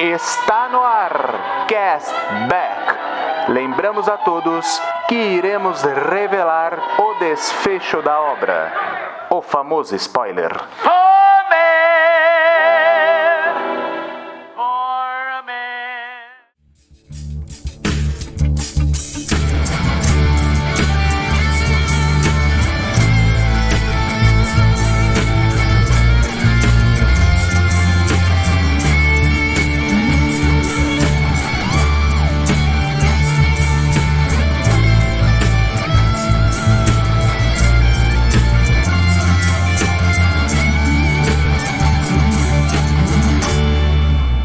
Está no ar, Cast Back. Lembramos a todos que iremos revelar o desfecho da obra. O famoso spoiler.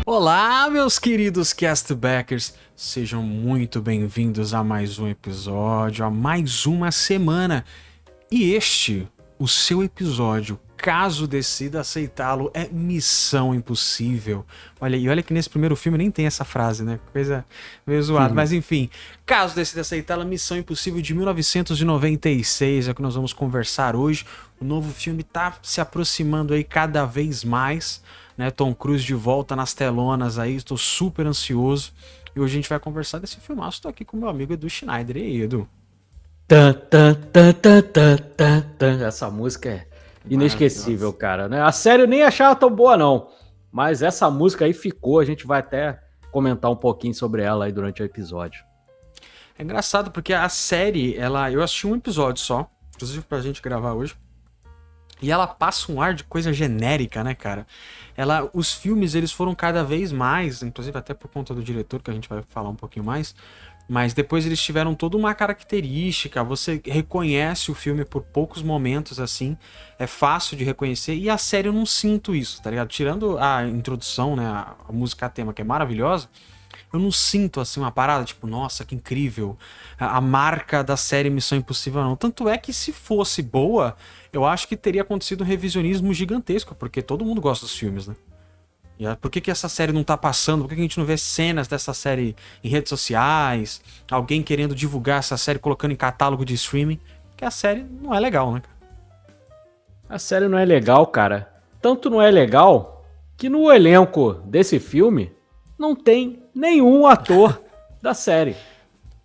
Olá, meus queridos Castbackers, sejam muito bem-vindos a mais um episódio, a mais uma semana. E este, o seu episódio, caso decida aceitá-lo, é Missão Impossível. Olha que nesse primeiro filme nem tem essa frase, né? Coisa meio zoada, mas enfim. Caso decida aceitá-la, Missão Impossível de 1996 é o que nós vamos conversar hoje. O novo filme tá se aproximando aí cada vez mais, né? Tom Cruise de volta nas telonas aí, estou super ansioso. E hoje a gente vai conversar desse filmaço. Estou aqui com meu amigo Edu Schneider. E aí, Edu? Essa música é inesquecível, cara, né? A série eu nem achava tão boa, não. Mas essa música aí ficou, a gente vai até comentar um pouquinho sobre ela aí durante o episódio. É engraçado porque a série, eu assisti um episódio só, inclusive pra gente gravar hoje. E ela passa um ar de coisa genérica, né, cara? Os filmes, eles foram cada vez mais, inclusive até por conta do diretor, que a gente vai falar um pouquinho mais, mas depois eles tiveram toda uma característica, você reconhece o filme por poucos momentos, assim, é fácil de reconhecer, e a série eu não sinto isso, tá ligado? Tirando a introdução, né, a música tema, que é maravilhosa, eu não sinto, assim, uma parada, tipo, nossa, que incrível, a marca da série Missão Impossível, não. Tanto é que se fosse boa, eu acho que teria acontecido um revisionismo gigantesco, porque todo mundo gosta dos filmes, né? E por que essa série não tá passando? Por que a gente não vê cenas dessa série em redes sociais? Alguém querendo divulgar essa série, colocando em catálogo de streaming? Porque a série não é legal, né? A série não é legal, cara. Tanto não é legal que no elenco desse filme não tem nenhum ator da série.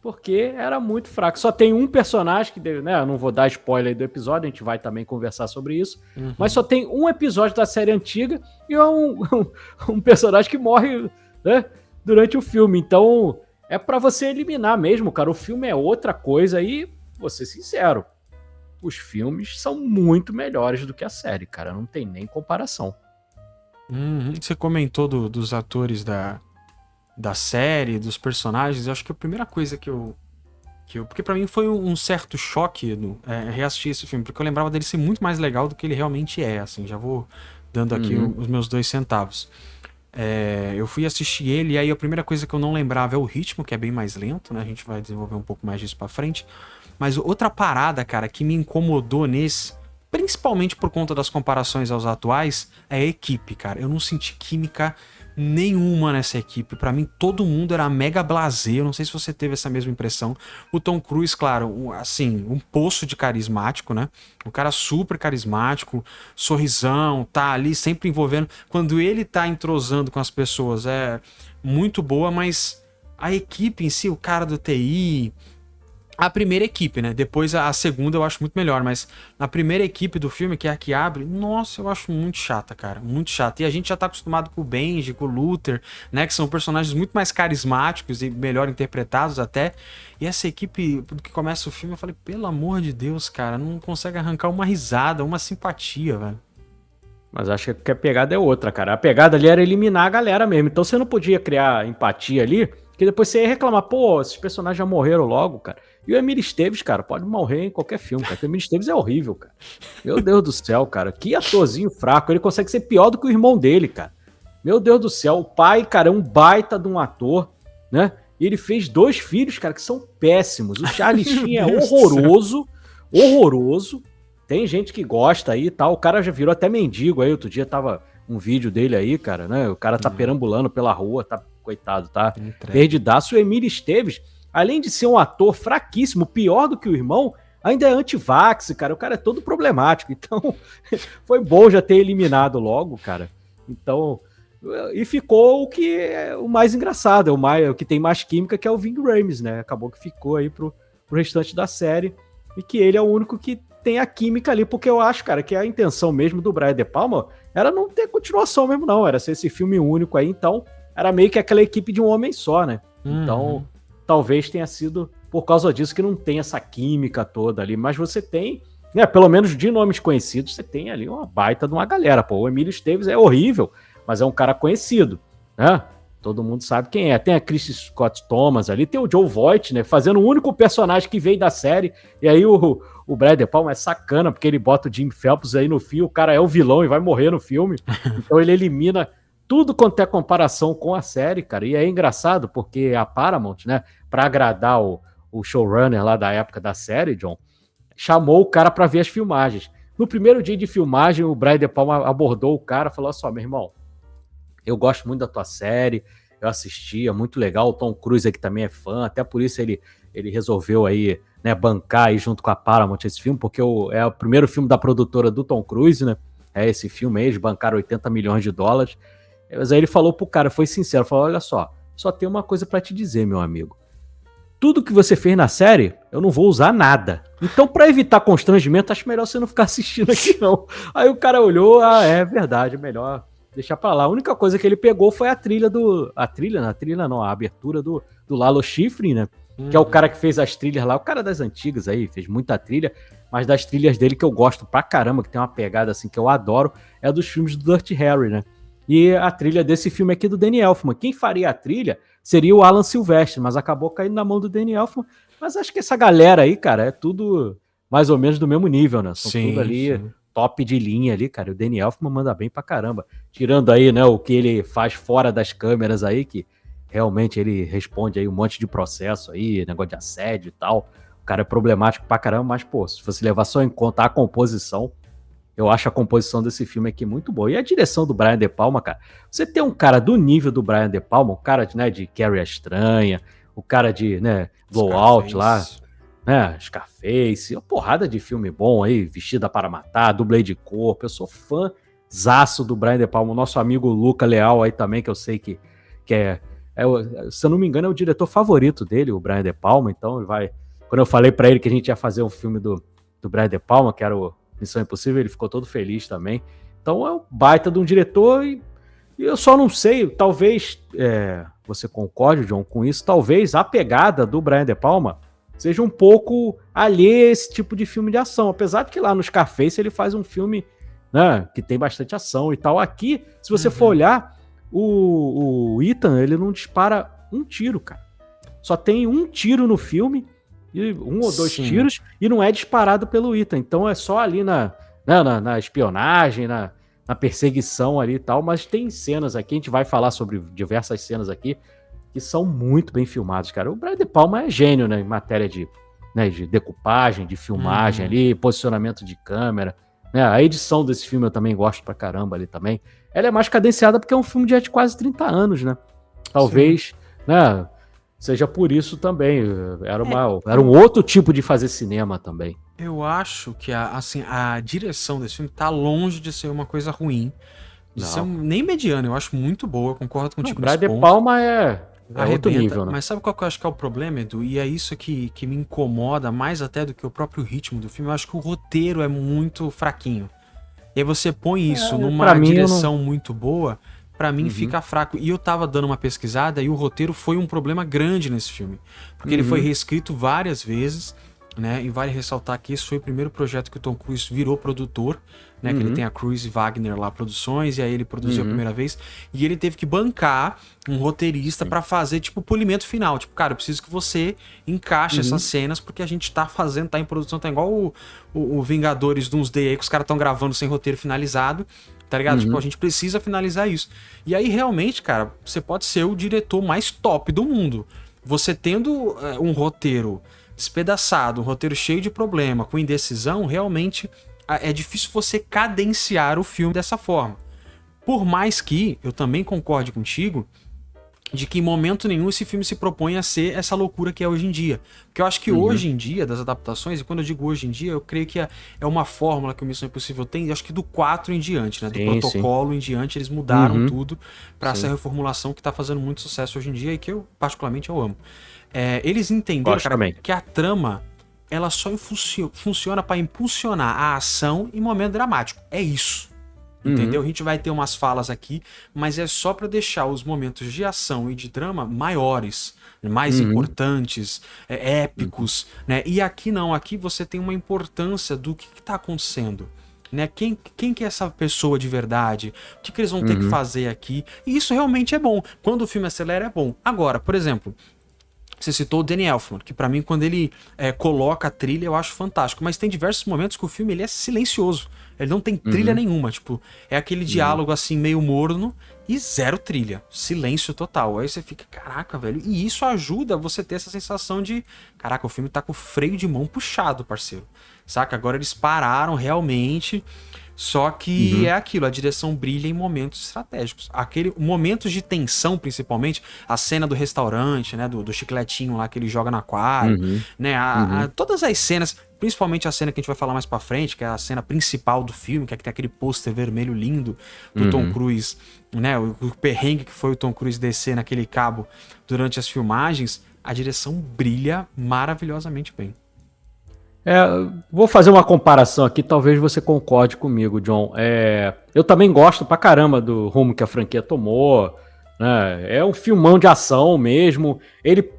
Porque era muito fraco. Só tem um personagem que, né, eu não vou dar spoiler aí do episódio, a gente vai também conversar sobre isso. Mas só tem um episódio da série antiga e é um personagem que morre, né, durante o filme. Então, é pra você eliminar mesmo, cara. O filme é outra coisa e, vou ser sincero, os filmes são muito melhores do que a série, cara. Não tem nem comparação. Você comentou dos atores da série, dos personagens. Eu acho que a primeira coisa que eu porque pra mim foi um certo choque reassistir esse filme, porque eu lembrava dele ser muito mais legal do que ele realmente é, assim, já vou dando aqui os meus 2 centavos. Eu fui assistir ele e aí a primeira coisa que eu não lembrava é o ritmo, que é bem mais lento, né, a gente vai desenvolver um pouco mais disso pra frente, mas outra parada, cara, que me incomodou nesse, principalmente por conta das comparações aos atuais, é a equipe, cara. Eu não senti química nenhuma nessa equipe. Pra mim, todo mundo era mega blasé. Eu não sei se você teve essa mesma impressão. O Tom Cruise, claro, assim, um poço de carismático, né? Um cara super carismático, sorrisão, tá ali sempre envolvendo. Quando ele tá entrosando com as pessoas, é muito boa, mas a equipe em si, o cara do TI... A primeira equipe, né? Depois a segunda eu acho muito melhor, mas na primeira equipe do filme, que é a que abre, nossa, eu acho muito chata, cara, muito chata. E a gente já tá acostumado com o Benji, com o Luther, né? Que são personagens muito mais carismáticos e melhor interpretados até. E essa equipe, do que começa o filme, eu falei, pelo amor de Deus, cara, não consegue arrancar uma risada, uma simpatia, velho. Mas acho que a pegada é outra, cara. A pegada ali era eliminar a galera mesmo. Então você não podia criar empatia ali, porque depois você ia reclamar, pô, esses personagens já morreram logo, cara. E o Emílio Esteves, cara, pode morrer em qualquer filme, cara. O Emílio Esteves é horrível, cara. Meu Deus do céu, cara. Que atorzinho fraco. Ele consegue ser pior do que o irmão dele, cara. Meu Deus do céu. O pai, cara, é um baita de um ator, né? E ele fez 2 filhos, cara, que são péssimos. O Charlie Sheen é horroroso. Horroroso. Tem gente que gosta aí e tal. O cara já virou até mendigo aí. Outro dia tava um vídeo dele aí, cara, né? O cara tá perambulando pela rua, tá, coitado, tá perdidaço. O Emílio Esteves, além de ser um ator fraquíssimo, pior do que o irmão, ainda é anti-vax, cara. O cara é todo problemático. Então, foi bom já ter eliminado logo, cara. Então, E ficou o que é o mais engraçado, o que tem mais química, que é o Ving Rhames, né? Acabou que ficou aí pro restante da série, e que ele é o único que tem a química ali, porque eu acho, cara, que a intenção mesmo do Brian De Palma era não ter continuação mesmo, não, era ser esse filme único aí, então era meio que aquela equipe de um homem só, né? Então, talvez tenha sido por causa disso que não tem essa química toda ali, mas você tem, né, pelo menos de nomes conhecidos, você tem ali uma baita de uma galera, pô, o Emílio Esteves é horrível, mas é um cara conhecido, né? Todo mundo sabe quem é. Tem a Chris Scott Thomas ali, tem o Joe Voight, né? Fazendo o único personagem que veio da série. E aí o Brian De Palma é sacana, porque ele bota o Jim Phelps aí no fio, o cara é o vilão e vai morrer no filme. Então ele elimina tudo quanto é comparação com a série, cara. E é engraçado, porque a Paramount, né? Pra agradar o showrunner lá da época da série, John, chamou o cara pra ver as filmagens. No primeiro dia de filmagem, o Brian De Palma abordou o cara e falou assim: ó, meu irmão, eu gosto muito da tua série, eu assisti, é muito legal, o Tom Cruise aqui também é fã, até por isso ele resolveu aí, né, bancar aí junto com a Paramount esse filme, porque é o primeiro filme da produtora do Tom Cruise, né, é esse filme aí, eles bancaram 80 milhões de dólares, mas aí ele falou pro cara, foi sincero, falou, olha só tem uma coisa pra te dizer, meu amigo, tudo que você fez na série, eu não vou usar nada. Então, pra evitar constrangimento, acho melhor você não ficar assistindo aqui, não. Aí o cara olhou, é verdade, é melhor deixar pra lá. A única coisa que ele pegou foi a abertura do Lalo Schifrin, né? Que é o cara que fez as trilhas lá, o cara das antigas aí, fez muita trilha, mas das trilhas dele que eu gosto pra caramba, que tem uma pegada assim que eu adoro, é a dos filmes do Dirty Harry, né? E a trilha desse filme aqui é do Danny Elfman. Quem faria a trilha seria o Alan Silvestre, mas acabou caindo na mão do Danny Elfman. Mas acho que essa galera aí, cara, é tudo mais ou menos do mesmo nível, né? São tudo ali top de linha ali, cara. O Danny Elfman manda bem pra caramba. Tirando aí, né, o que ele faz fora das câmeras aí, que realmente ele responde aí um monte de processo aí, negócio de assédio e tal. O cara é problemático pra caramba, mas, pô, se você levar só em conta a composição, eu acho a composição desse filme aqui muito boa. E a direção do Brian De Palma, cara, você tem um cara do nível do Brian De Palma, o cara de, né, de Carrie a Estranha, o cara de, né, Blowout lá, né, Scarface, uma porrada de filme bom aí, Vestida para Matar, Dublê de Corpo, eu sou fãzaço do Brian De Palma, o nosso amigo Luca Leal aí também, que eu sei que se eu não me engano, é o diretor favorito dele, o Brian De Palma, então ele vai, quando eu falei pra ele que a gente ia fazer um filme do Brian De Palma, que era o Missão Impossível, ele ficou todo feliz também. Então é um baita de um diretor e eu só não sei, talvez você concorde, John, com isso, talvez a pegada do Brian De Palma seja um pouco alheia a esse tipo de filme de ação, apesar de que lá no Scarface ele faz um filme, né, que tem bastante ação e tal. Aqui, se você for olhar, o Ethan, ele não dispara um tiro, cara. Só tem um tiro no filme, um ou dois tiros, e não é disparado pelo Ethan. Então é só ali na espionagem, na perseguição ali e tal, mas tem cenas aqui, a gente vai falar sobre diversas cenas aqui, que são muito bem filmadas, cara. O Brian De Palma é gênio, né, em matéria de decupagem, de filmagem ali, posicionamento de câmera, né, a edição desse filme eu também gosto pra caramba ali também. Ela é mais cadenciada porque é um filme de quase 30 anos, né? Talvez, né, seja por isso também. Era um outro tipo de fazer cinema também. Eu acho que a direção desse filme tá longe de ser uma coisa ruim. De ser nem mediana, eu acho muito boa, concordo contigo nesse ponto. Brian De Palma é outro nível, né? Mas sabe qual que eu acho que é o problema, Edu? E é isso que me incomoda mais até do que o próprio ritmo do filme. Eu acho que o roteiro é muito fraquinho. E aí você põe isso numa direção muito boa, pra mim fica fraco. E eu tava dando uma pesquisada e o roteiro foi um problema grande nesse filme. Porque ele foi reescrito várias vezes, né? E vale ressaltar que esse foi o primeiro projeto que o Tom Cruise virou produtor, né? Que ele tem a Cruise Wagner lá, produções, e aí ele produziu a primeira vez. E ele teve que bancar um roteirista pra fazer, tipo, o polimento final. Tipo, cara, eu preciso que você encaixe essas cenas, porque a gente tá fazendo, tá em produção, tá igual o Vingadores Doomsday aí, que os caras tão gravando sem roteiro finalizado, tá ligado? Tipo, a gente precisa finalizar isso. E aí, realmente, cara, você pode ser o diretor mais top do mundo. Você tendo um roteiro despedaçado, um roteiro cheio de problema, com indecisão, realmente é difícil você cadenciar o filme dessa forma. Por mais que eu também concorde contigo de que em momento nenhum esse filme se propõe a ser essa loucura que é hoje em dia. Porque eu acho que hoje em dia, das adaptações, e quando eu digo hoje em dia, eu creio que é uma fórmula que o Missão Impossível tem, acho que do 4 em diante, né? Do protocolo em diante, eles mudaram tudo pra essa reformulação que tá fazendo muito sucesso hoje em dia e que eu, particularmente, eu amo. Eles entenderam, cara, que a trama, ela só funciona pra impulsionar a ação em momento dramático. É isso. Entendeu? A gente vai ter umas falas aqui, mas é só pra deixar os momentos de ação e de drama maiores, mais importantes, épicos, né? E aqui não, aqui você tem uma importância do que tá acontecendo, né? Quem que é essa pessoa de verdade? O que eles vão ter que fazer aqui? E isso realmente é bom. Quando o filme acelera, é bom. Agora, por exemplo, você citou o Danny Elfman, que pra mim, quando ele coloca a trilha, eu acho fantástico. Mas tem diversos momentos que o filme ele é silencioso. Ele não tem trilha nenhuma, tipo, é aquele diálogo assim, meio morno e zero trilha. Silêncio total. Aí você fica, caraca, velho. E isso ajuda você ter essa sensação de, caraca, o filme tá com o freio de mão puxado, parceiro. Saca? Agora eles pararam realmente. Só que é aquilo, a direção brilha em momentos estratégicos. Momentos de tensão, principalmente, a cena do restaurante, né? Do chicletinho lá que ele joga no aquário, né? Todas as cenas, principalmente a cena que a gente vai falar mais pra frente, que é a cena principal do filme, que é que tem aquele pôster vermelho lindo do Tom Cruise, né? O perrengue que foi o Tom Cruise descer naquele cabo durante as filmagens, a direção brilha maravilhosamente bem. Vou fazer uma comparação aqui, talvez você concorde comigo, John. Eu também gosto pra caramba do rumo que a franquia tomou, né? É um filmão de ação mesmo.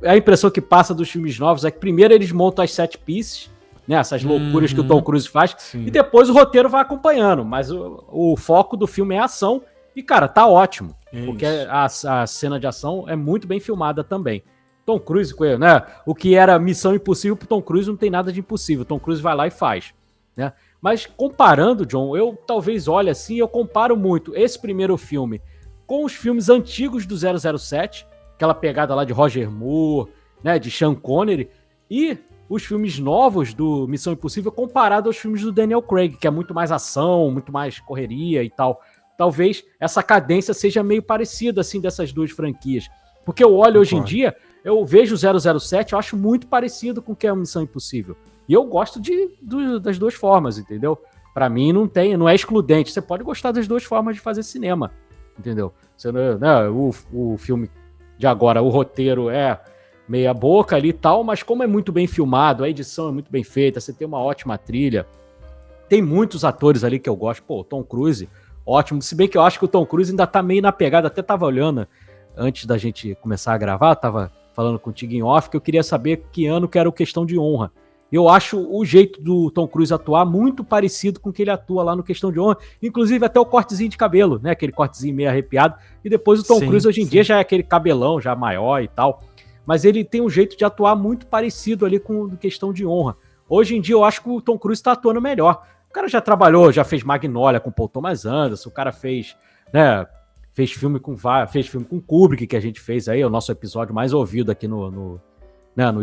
A impressão que passa dos filmes novos é que primeiro eles montam as set pieces, né? Essas loucuras que o Tom Cruise faz, e depois o roteiro vai acompanhando. Mas o foco do filme é a ação e, cara, tá ótimo. Porque a cena de ação é muito bem filmada também. Tom Cruise, né? O que era Missão Impossível pro Tom Cruise não tem nada de impossível. Tom Cruise vai lá e faz, né? Mas comparando, John, eu talvez olhe assim, eu comparo muito esse primeiro filme com os filmes antigos do 007, aquela pegada lá de Roger Moore, né, de Sean Connery, e os filmes novos do Missão Impossível comparado aos filmes do Daniel Craig, que é muito mais ação, muito mais correria e tal. Talvez essa cadência seja meio parecida, assim, dessas duas franquias. Porque eu olho hoje em dia, eu vejo o 007, eu acho muito parecido com o que é a Missão Impossível. E eu gosto das duas formas, entendeu? Pra mim não é excludente. Você pode gostar das duas formas de fazer cinema, entendeu? Você, né, o filme de agora, o roteiro é meia boca ali e tal, mas como é muito bem filmado, a edição é muito bem feita, você tem uma ótima trilha, tem muitos atores ali que eu gosto. Pô, o Tom Cruise, ótimo. Se bem que eu acho que o Tom Cruise ainda tá meio na pegada, até tava olhando antes da gente começar a gravar, tava falando contigo em off, que eu queria saber que ano que era o Questão de Honra. Eu acho o jeito do Tom Cruise atuar muito parecido com o que ele atua lá no Questão de Honra, inclusive até o cortezinho de cabelo, né, aquele cortezinho meio arrepiado, e depois o Tom Cruise hoje em dia já é aquele cabelão já maior e tal, mas ele tem um jeito de atuar muito parecido ali com o Questão de Honra. Hoje em dia eu acho que o Tom Cruise tá atuando melhor. O cara já trabalhou, já fez Magnolia com Paul Thomas Anderson, o cara fez, né, fez filme com Kubrick, que a gente fez aí, é o nosso episódio mais ouvido aqui no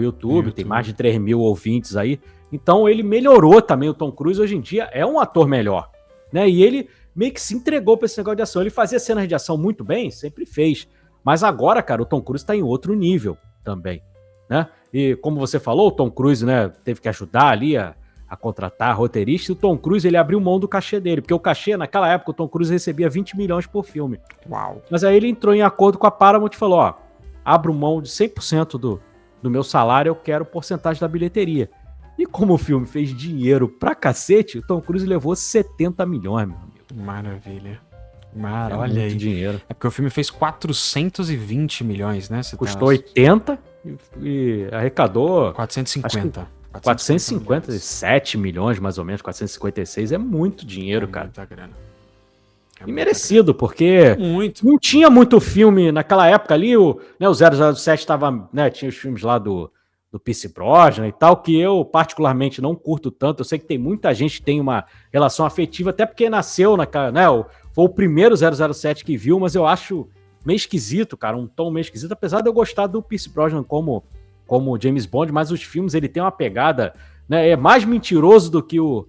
YouTube, tem mais de 3 mil ouvintes aí. Então ele melhorou também, o Tom Cruise hoje em dia é um ator melhor, né? E ele meio que se entregou pra esse negócio de ação. Ele fazia cenas de ação muito bem, sempre fez. Mas agora, cara, o Tom Cruise tá em outro nível também, né? E como você falou, o Tom Cruise, né, teve que ajudar ali a contratar roteirista, e o Tom Cruise, ele abriu mão do cachê dele, porque o cachê, naquela época, o Tom Cruise recebia 20 milhões por filme. Uau! Mas aí ele entrou em acordo com a Paramount e falou, ó, abro mão de 100% do meu salário, eu quero porcentagem da bilheteria. E como o filme fez dinheiro pra cacete, o Tom Cruise levou 70 milhões, meu amigo. Maravilha. Olha aí. Dinheiro. É porque o filme fez 420 milhões, né? Custou 80 e arrecadou... 450. 457 milhões, mais ou menos, 456, é muito dinheiro, cara. Muita grana. E merecido, porque muito. Não tinha muito filme naquela época ali, o 007 tava, né, tinha os filmes lá do Pierce Brosnan e tal, que eu particularmente não curto tanto. Eu sei que tem muita gente que tem uma relação afetiva, até porque nasceu, né, foi o primeiro 007 que viu, mas eu acho meio esquisito, cara, um tom meio esquisito, apesar de eu gostar do Pierce Brosnan como James Bond, mas os filmes, ele tem uma pegada, né, é mais mentiroso do que o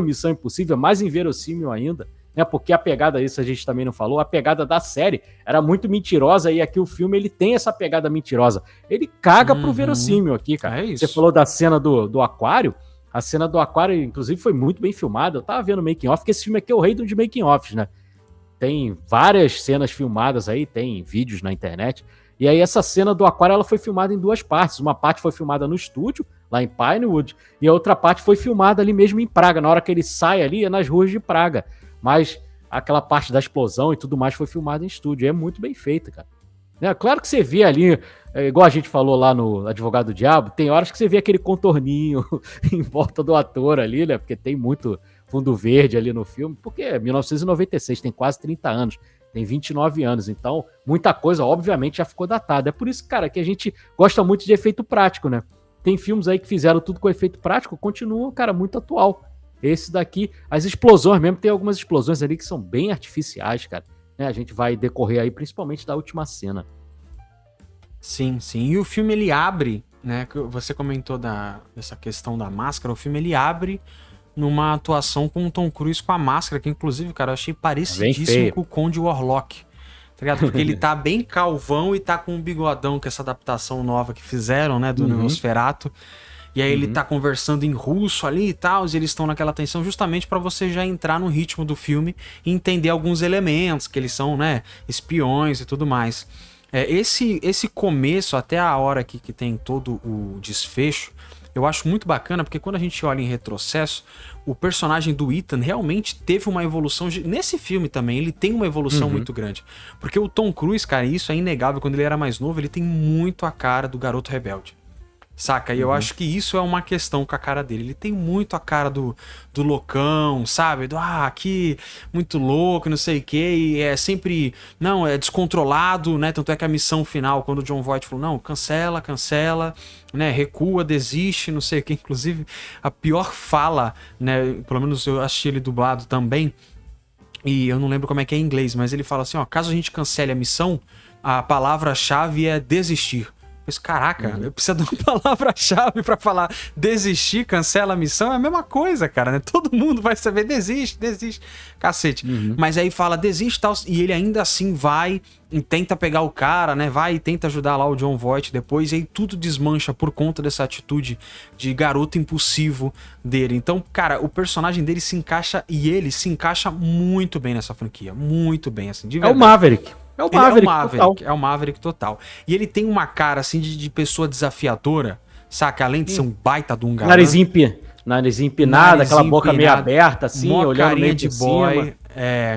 Missão Impossível, é mais inverossímil ainda. né? Porque a pegada, isso a gente também não falou, a pegada da série era muito mentirosa e aqui o filme ele tem essa pegada mentirosa. Ele caga pro verossímil aqui, cara. É isso. Você falou da cena do aquário. A cena do aquário, inclusive, foi muito bem filmada. Eu tava vendo o making off, porque esse filme aqui é o rei de making offs, né? Tem várias cenas filmadas aí, tem vídeos na internet. E aí essa cena do aquário, ela foi filmada em 2 partes. Uma parte foi filmada no estúdio, lá em Pinewood, e a outra parte foi filmada ali mesmo em Praga. Na hora que ele sai ali, é nas ruas de Praga. Mas aquela parte da explosão e tudo mais foi filmada em estúdio. E é muito bem feita, cara. Claro que você vê ali, igual a gente falou lá no Advogado do Diabo, tem horas que você vê aquele contorninho em volta do ator ali, né? Porque tem muito fundo verde ali no filme, porque é 1996, tem quase 30 anos, tem 29 anos, então muita coisa, obviamente, já ficou datada. É por isso, cara, que a gente gosta muito de efeito prático, né? Tem filmes aí que fizeram tudo com efeito prático, continuam, cara, muito atual. Esse daqui, as explosões mesmo, tem algumas explosões ali que são bem artificiais, cara. A gente vai decorrer aí principalmente da última cena. Sim, sim. E o filme ele abre, né? Você comentou dessa questão da máscara. O filme ele abre numa atuação com o Tom Cruise com a máscara, que inclusive, cara, eu achei parecidíssimo com o Conde Warlock. Tá ligado? Porque ele tá bem calvão e tá com um bigodão, com essa adaptação nova que fizeram, né? Do Nosferatu. E aí ele tá conversando em russo ali e tal, e eles estão naquela tensão justamente pra você já entrar no ritmo do filme e entender alguns elementos, que eles são, né, espiões e tudo mais. Esse começo, até a hora que tem todo o desfecho, eu acho muito bacana, porque quando a gente olha em retrocesso, o personagem do Ethan realmente teve uma evolução. Nesse filme também, ele tem uma evolução muito grande. Porque o Tom Cruise, cara, isso é inegável, quando ele era mais novo, ele tem muito a cara do garoto rebelde. Saca? E eu acho que isso é uma questão com a cara dele. Ele tem muito a cara do loucão, sabe? Aqui, muito louco, não sei o quê. E é sempre, não, é descontrolado, né? Tanto é que a missão final, quando o Jon Voight falou, não, cancela, né? Recua, desiste, não sei o quê. Inclusive, a pior fala, né? Pelo menos eu assisti ele dublado também. E eu não lembro como é que é em inglês, mas ele fala assim, ó, caso a gente cancele a missão, a palavra-chave é desistir. Mas caraca, eu preciso de uma palavra-chave pra falar desistir, cancela a missão, é a mesma coisa, cara, né? Todo mundo vai saber, desiste, cacete. Mas aí fala desiste e tal, e ele ainda assim vai e tenta pegar o cara, né? Vai e tenta ajudar lá o Jon Voight depois, e aí tudo desmancha por conta dessa atitude de garoto impulsivo dele. Então, cara, o personagem dele se encaixa, e ele se encaixa muito bem nessa franquia, muito bem, assim, de verdade. É o Maverick. É o Maverick total. E ele tem uma cara, assim, de pessoa desafiadora, saca? Além de ser um baita de um galã. Nariz empinado, aquela boca meio aberta, assim, olhando meio de boy.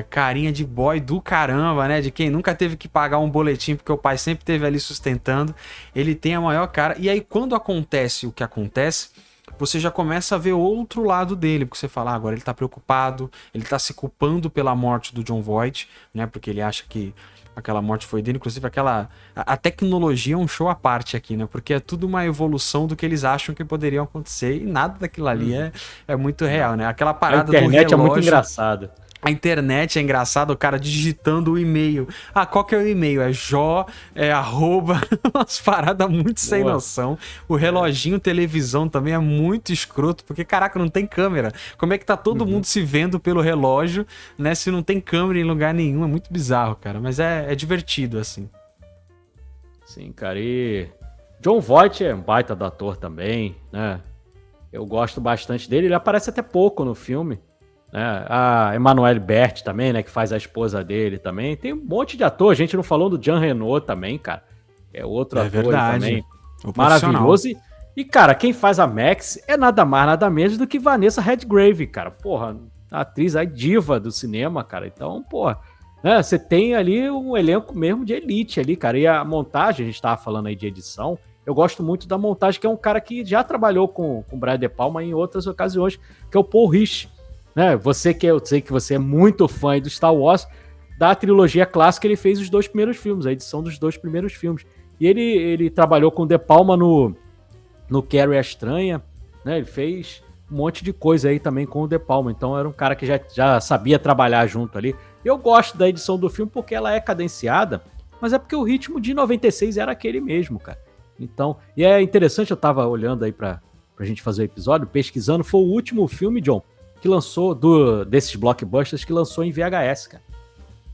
Carinha de boy do caramba, né? De quem nunca teve que pagar um boletim, porque o pai sempre esteve ali sustentando. Ele tem a maior cara. E aí, quando acontece o que acontece, você já começa a ver outro lado dele, porque você fala, agora ele tá preocupado, ele tá se culpando pela morte do Jon Voight, né? Porque ele acha que aquela morte foi dele, inclusive a tecnologia é um show à parte aqui, né? Porque é tudo uma evolução do que eles acham que poderiam acontecer e nada daquilo ali é muito real, né? Aquela parada do relógio... A internet é muito engraçada. A internet é engraçado, o cara digitando o e-mail. Qual que é o e-mail? É jó, arroba, umas paradas muito sem noção. O reloginho televisão também é muito escroto, porque, caraca, não tem câmera. Como é que tá todo mundo se vendo pelo relógio, né? Se não tem câmera em lugar nenhum, é muito bizarro, cara. Mas é divertido, assim. Sim, cara, e... Jon Voight é um baita do ator também, né? Eu gosto bastante dele, ele aparece até pouco no filme. A Emmanuelle Bert também, né, que faz a esposa dele também. Tem um monte de ator, a gente não falou do Jean Reno também, cara. É outro ator também. Maravilhoso. E, cara, quem faz a Max é nada mais, nada menos do que Vanessa Redgrave, cara. Porra, a atriz, a diva do cinema, cara. Então, porra, né, você tem ali um elenco mesmo de elite ali, cara. E a montagem, a gente tava falando aí de edição, eu gosto muito da montagem, que é um cara que já trabalhou com o Brian De Palma em outras ocasiões, que é o Paul Rich. Né? Eu sei que você é muito fã do Star Wars, da trilogia clássica, ele fez os 2 primeiros filmes, a edição dos 2 primeiros filmes. E ele trabalhou com De Palma no Carrie a Estranha, né? Ele fez um monte de coisa aí também com o De Palma, então era um cara que já sabia trabalhar junto ali. Eu gosto da edição do filme porque ela é cadenciada, mas é porque o ritmo de 96 era aquele mesmo, cara. Então, e é interessante, eu tava olhando aí pra gente fazer o episódio, pesquisando, foi o último filme, John, que lançou, desses blockbusters, que lançou em VHS, cara.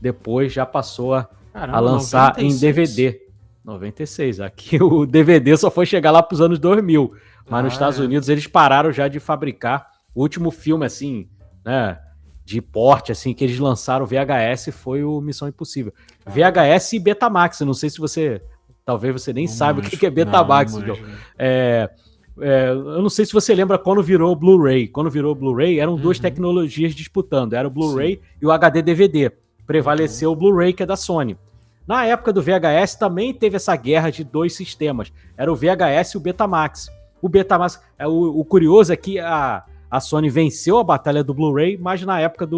Depois já passou a lançar 96. Em DVD. 96. Aqui o DVD só foi chegar lá pros anos 2000. Mas nos Estados Unidos eles pararam já de fabricar. O último filme, assim, né, de porte, assim, que eles lançaram VHS foi o Missão Impossível. VHS e Betamax. Eu não sei se você... Talvez você nem sabe o que é Betamax. Eu não sei se você lembra quando virou Blu-ray. Quando virou Blu-ray, eram duas tecnologias disputando. Era o Blu-ray e o HD DVD. Prevaleceu o Blu-ray, que é da Sony. Na época do VHS também teve essa guerra de dois sistemas. Era o VHS e o Betamax. O Betamax, o curioso é que a Sony venceu a batalha do Blu-ray, mas na época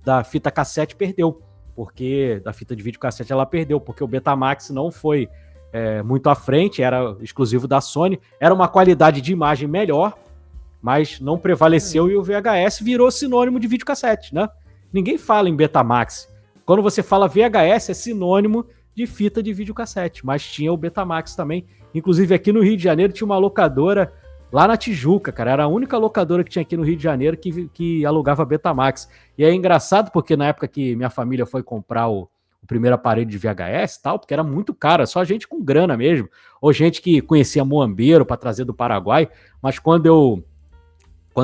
da fita cassete perdeu. Porque da fita de videocassete ela perdeu, porque o Betamax não foi muito à frente, era exclusivo da Sony, era uma qualidade de imagem melhor, mas não prevaleceu e o VHS virou sinônimo de videocassete, né? Ninguém fala em Betamax. Quando você fala VHS, é sinônimo de fita de videocassete, mas tinha o Betamax também. Inclusive aqui no Rio de Janeiro tinha uma locadora lá na Tijuca, cara. Era a única locadora que tinha aqui no Rio de Janeiro que alugava Betamax. E é engraçado porque na época que minha família foi comprar o primeiro aparelho de VHS e tal, porque era muito caro, só gente com grana mesmo, ou gente que conhecia Moambeiro para trazer do Paraguai, mas quando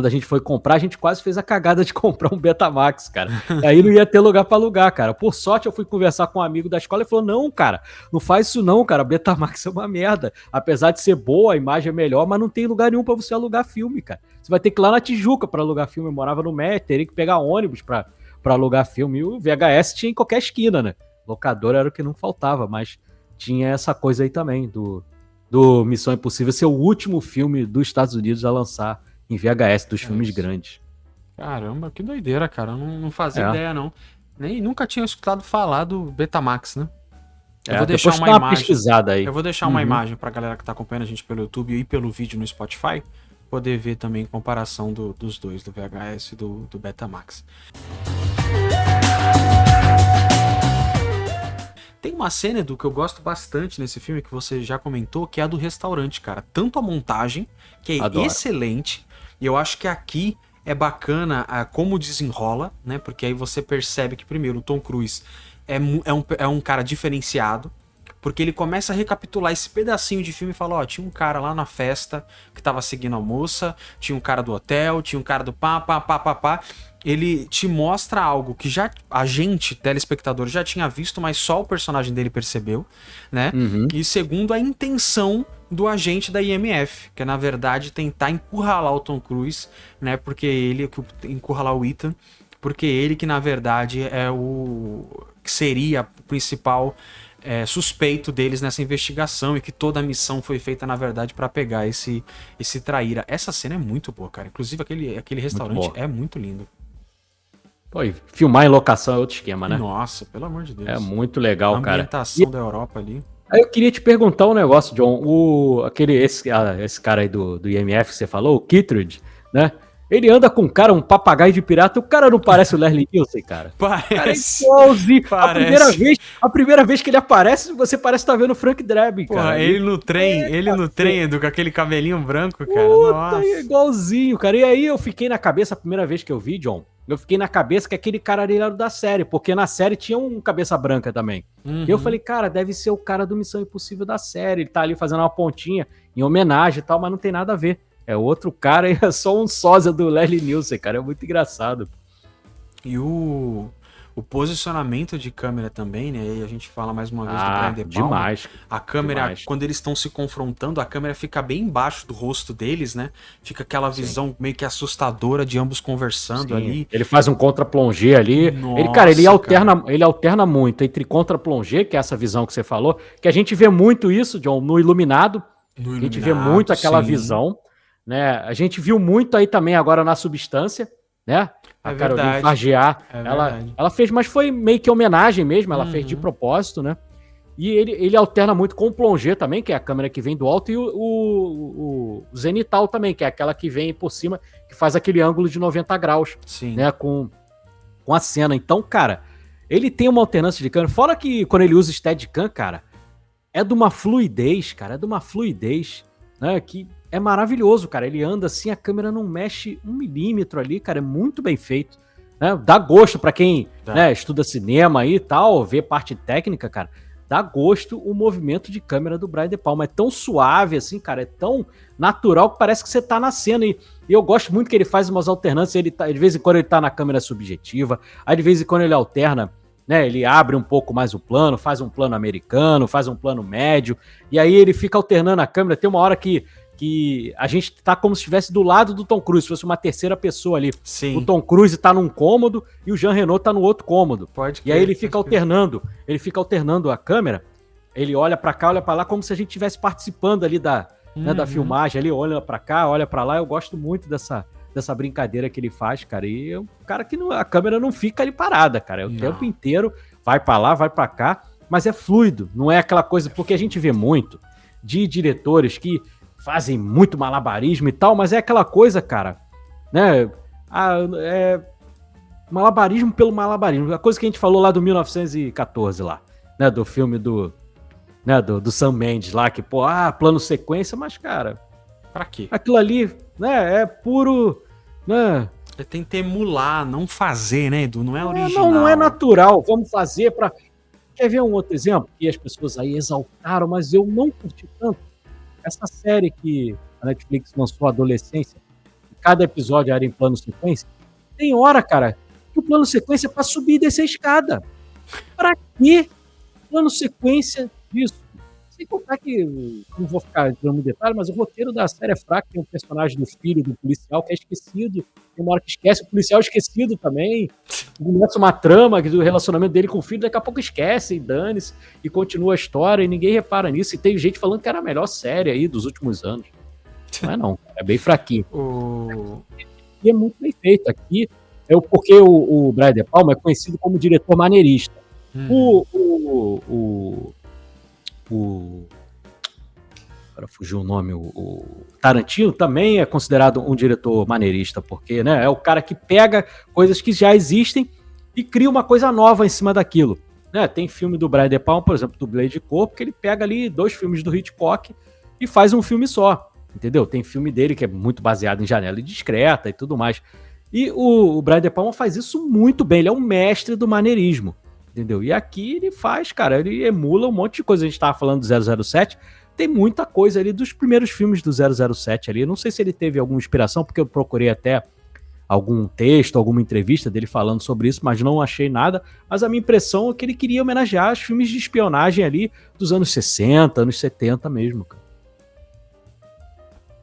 a gente foi comprar, a gente quase fez a cagada de comprar um Betamax, cara. Aí não ia ter lugar para alugar, cara. Por sorte, eu fui conversar com um amigo da escola e falou, não, cara, não faz isso não, cara, Betamax é uma merda. Apesar de ser boa, a imagem é melhor, mas não tem lugar nenhum para você alugar filme, cara. Você vai ter que ir lá na Tijuca para alugar filme. Eu morava no Médio, teria que pegar ônibus para alugar filme. E o VHS tinha em qualquer esquina, né? Locador era o que não faltava, mas tinha essa coisa aí também, do Missão Impossível ser o último filme dos Estados Unidos a lançar em VHS, dos filmes grandes. Caramba, que doideira, cara. Eu não fazia ideia, não. Nunca tinha escutado falar do Betamax, né? Eu vou deixar uma imagem. Pesquisada aí. Eu vou deixar uma imagem pra galera que tá acompanhando a gente pelo YouTube e pelo vídeo no Spotify, poder ver também comparação dos dois, do VHS e do Betamax. Tem uma cena, Edu, que eu gosto bastante nesse filme, que você já comentou, que é a do restaurante, cara. Tanto a montagem, que é excelente, e eu acho que aqui é bacana como desenrola, né? Porque aí você percebe que, primeiro, o Tom Cruise é um cara diferenciado, porque ele começa a recapitular esse pedacinho de filme e fala, tinha um cara lá na festa que tava seguindo a moça, tinha um cara do hotel, tinha um cara do pá. Ele te mostra algo que já a gente, telespectador, já tinha visto, mas só o personagem dele percebeu, né? E segundo, a intenção do agente da IMF, que é, na verdade, tentar encurralar o Tom Cruise, né? Porque ele, encurralar o Ethan, porque ele que, na verdade, é que seria o principal suspeito deles nessa investigação, e que toda a missão foi feita, na verdade, para pegar esse traíra. Essa cena é muito boa, cara. Inclusive, aquele restaurante é muito lindo. Pô, e filmar em locação é outro esquema, né? Nossa, pelo amor de Deus. É muito legal, cara. A ambientação da Europa ali. Aí eu queria te perguntar um negócio, John. Esse cara aí do IMF que você falou, o Kittredge, né? Ele anda com um papagaio de pirata. O cara não parece o Leslie Nielsen, cara? Parece. O cara é igualzinho. A primeira vez que ele aparece, você parece estar vendo o Frank Drebin, cara. Porra, ele no trem, Edu, com aquele cabelinho branco, cara. Nossa. É igualzinho, cara. E aí eu fiquei na cabeça, a primeira vez que eu vi, John, eu fiquei na cabeça que aquele cara ali era da série, porque na série tinha um cabeça branca também. E eu falei, cara, deve ser o cara do Missão Impossível da série. Ele tá ali fazendo uma pontinha em homenagem e tal, mas não tem nada a ver. É outro cara e é só um sósia do Leslie Nielsen, cara. É muito engraçado. E o posicionamento de câmera também, né? E a gente fala mais uma vez do Brian De Palma. Demais. A câmera, demais. Quando eles estão se confrontando, a câmera fica bem embaixo do rosto deles, né? Fica aquela visão meio que assustadora de ambos conversando ali. Ele faz um contra-plongé ali. Nossa, ele alterna muito entre contra-plongé, que é essa visão que você falou, que a gente vê muito isso, John, no Iluminado. A gente vê muito aquela visão. Né? A gente viu muito aí também agora na Substância, né? A Caroline Fargeat, ela fez, mas foi meio que homenagem mesmo, ela fez de propósito, né? E ele alterna muito com o plongé também, que é a câmera que vem do alto, e o zenital também, que é aquela que vem por cima, que faz aquele ângulo de 90 graus, né? Com a cena. Então, cara, ele tem uma alternância de câmera, fora que quando ele usa Steadicam, cara, é de uma fluidez, né? Que é maravilhoso, cara. Ele anda assim, a câmera não mexe 1 milímetro ali, cara. É muito bem feito. Né? Dá gosto pra quem né, estuda cinema aí e tal, vê parte técnica, cara. Dá gosto o movimento de câmera do Brian De Palma. É tão suave assim, cara. É tão natural que parece que você tá na cena. E eu gosto muito que ele faz umas alternâncias. Ele tá, de vez em quando ele tá na câmera subjetiva. Aí de vez em quando ele alterna, né? Ele abre um pouco mais o plano, faz um plano americano, faz um plano médio. E aí ele fica alternando a câmera. Tem uma hora que a gente tá como se estivesse do lado do Tom Cruise, se fosse uma terceira pessoa ali. Sim. O Tom Cruise tá num cômodo e o Jean Reno tá no outro cômodo. E aí ele fica alternando a câmera, ele olha pra cá, olha pra lá, como se a gente estivesse participando ali da filmagem, ali olha pra cá, olha pra lá. Eu gosto muito dessa brincadeira que ele faz, cara. E é um cara que a câmera não fica ali parada, cara. É o tempo inteiro, vai pra lá, vai pra cá, mas é fluido, não é aquela coisa, porque a gente vê muito de diretores que fazem muito malabarismo e tal, mas é aquela coisa, cara, né? Malabarismo pelo malabarismo. A coisa que a gente falou lá do 1914 lá, né? Do filme do Sam Mendes lá, que, pô, plano sequência, mas, cara, pra quê? Aquilo ali, né, é puro, né? Você tem que emular, não fazer, né, Edu? Não é original. Não é natural. Vamos fazer pra... Quer ver um outro exemplo? Que as pessoas aí exaltaram, mas eu não curti tanto. Essa série que a Netflix lançou, Adolescência, cada episódio era em plano sequência, tem hora, cara, que o plano sequência é pra subir e descer a escada. Pra que plano sequência disso? Sem contar que, não vou ficar entrando no detalhe, mas o roteiro da série é fraco, tem um personagem do filho do policial que é esquecido, tem uma hora que esquece, o policial é esquecido também, começa uma trama do relacionamento dele com o filho, daqui a pouco esquece e dane-se, e continua a história, e ninguém repara nisso, e tem gente falando que era a melhor série aí dos últimos anos. Não é não, é bem fraquinho. E é muito bem feito aqui, porque o Brian De Palma é conhecido como diretor maneirista. Agora fugiu o nome, o Tarantino também é considerado um diretor maneirista, porque, né, é o cara que pega coisas que já existem e cria uma coisa nova em cima daquilo. Né? Tem filme do Brian De Palma, por exemplo, do Blade Corpo, que ele pega ali 2 filmes do Hitchcock e faz um filme só, entendeu? Tem filme dele que é muito baseado em Janela Indiscreta e tudo mais. E o Brian De Palma faz isso muito bem, ele é um mestre do maneirismo. Entendeu? E aqui ele faz, cara, ele emula um monte de coisa. A gente tava falando do 007, tem muita coisa ali dos primeiros filmes do 007 ali. Eu não sei se ele teve alguma inspiração, porque eu procurei até algum texto, alguma entrevista dele falando sobre isso, mas não achei nada. Mas a minha impressão é que ele queria homenagear os filmes de espionagem ali dos anos 60, anos 70 mesmo, cara.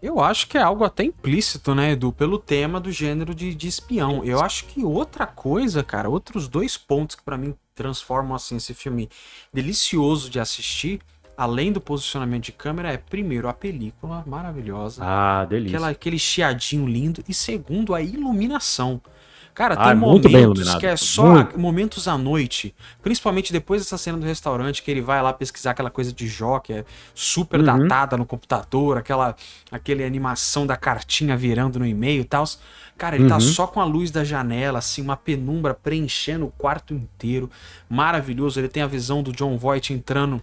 Eu acho que é algo até implícito, né, Edu, pelo tema do gênero de espião. Eu acho que outra coisa, cara, outros 2 pontos que pra mim transformam assim esse filme delicioso de assistir, além do posicionamento de câmera, é primeiro a película maravilhosa. Delícia. Aquele chiadinho lindo, e segundo, a iluminação. Cara, é tem muito bem momentos iluminado. que é só momentos à noite, principalmente depois dessa cena do restaurante, que ele vai lá pesquisar aquela coisa de Jó, que é super datada no computador, aquela animação da cartinha virando no e-mail e tal. Cara, ele tá só com a luz da janela, assim, uma penumbra preenchendo o quarto inteiro. Maravilhoso. Ele tem a visão do Jon Voight entrando,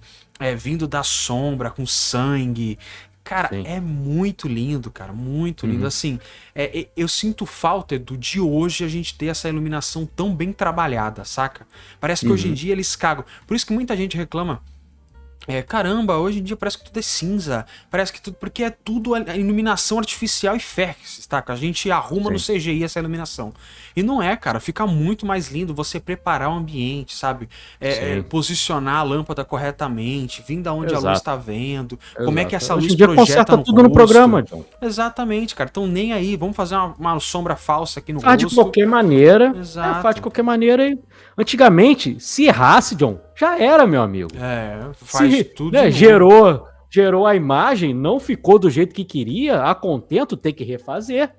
vindo da sombra, com sangue. Cara, sim, é muito lindo, cara, muito lindo. Assim, eu sinto falta, Edu, de hoje a gente ter essa iluminação tão bem trabalhada, saca? Parece que hoje em dia eles cagam. Por isso que muita gente reclama. Caramba, hoje em dia parece que tudo é cinza, parece que tudo, porque é tudo a iluminação artificial e férrex, tá? A gente arruma no CGI essa iluminação. E não é, cara, fica muito mais lindo você preparar o ambiente, sabe? Posicionar a lâmpada corretamente, vir da onde a luz tá vendo, como é que essa luz projeta no tudo no programa, John. Exatamente, cara, então nem aí, vamos fazer uma sombra falsa aqui no rosto. Faz de qualquer maneira, faz de qualquer maneira. Antigamente, se errasse, John, já era, meu amigo. Faz tudo. Né, gerou a imagem, não ficou do jeito que queria, a contento, tem que refazer.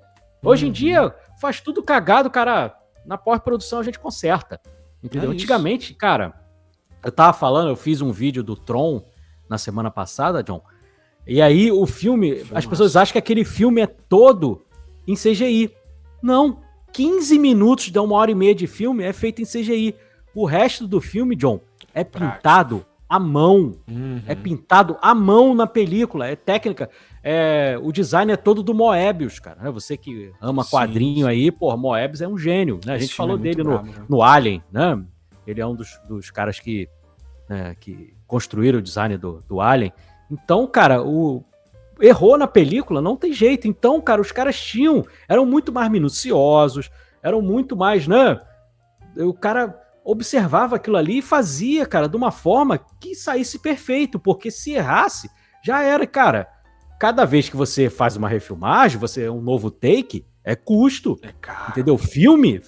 Hoje em dia, faz tudo cagado, cara. Na pós-produção a gente conserta. Entendeu? Antigamente, cara, eu fiz um vídeo do Tron na semana passada, John. E aí o filme, as pessoas acham que aquele filme é todo em CGI. Não. 15 minutos de 1h30 de filme é feito em CGI. O resto do filme, John, é pintado à mão. Uhum. É pintado à mão na película, é técnica. O design é todo do Moebius, cara. Você que ama Sim, quadrinho sim. aí, pô, Moebius é um gênio, né? A Esse gente filme falou é muito dele brabo, velho. no Alien, né? Ele é um dos caras que construíram o design do Alien. Então, cara, errou na película, não tem jeito. Então, cara, os caras eram muito mais minuciosos, eram muito mais, né? O cara observava aquilo ali e fazia, cara, de uma forma que saísse perfeito, porque se errasse, já era, cara. Cada vez que você faz uma refilmagem, um novo take, é custo, É caro. entendeu? Filme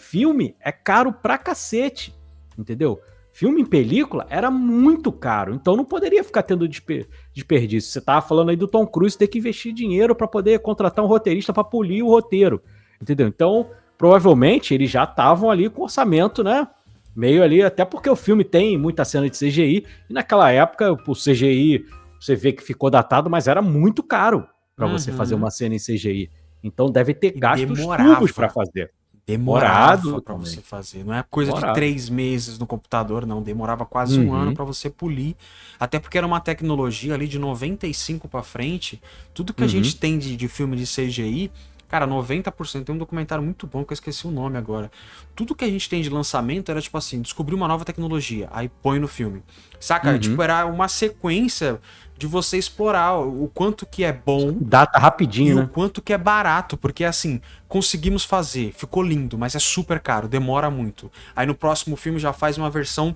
é caro pra cacete, entendeu? Filme em película era muito caro, então não poderia ficar tendo desperdício. Você tava falando aí do Tom Cruise ter que investir dinheiro para poder contratar um roteirista para polir o roteiro, entendeu? Então, provavelmente eles já estavam ali com orçamento, né? Meio ali, até porque o filme tem muita cena de CGI, e naquela época o CGI, você vê que ficou datado, mas era muito caro para você fazer uma cena em CGI. Então deve ter gastos tubos para fazer. Demorava pra também. você fazer. Não é coisa de Demorado. 3 meses no computador, não. Demorava quase um ano pra você polir. Até porque era uma tecnologia ali de 95 pra frente. Tudo que a gente tem de filme de CGI, cara, 90%. Tem um documentário muito bom que eu esqueci o nome agora. Tudo que a gente tem de lançamento era tipo assim, descobrir uma nova tecnologia, aí põe no filme. Saca? Tipo, era uma sequência de você explorar o quanto que é bom. Data rapidinho, e né? o quanto que é barato, porque assim, conseguimos fazer, ficou lindo, mas é super caro, demora muito. Aí no próximo filme já faz uma versão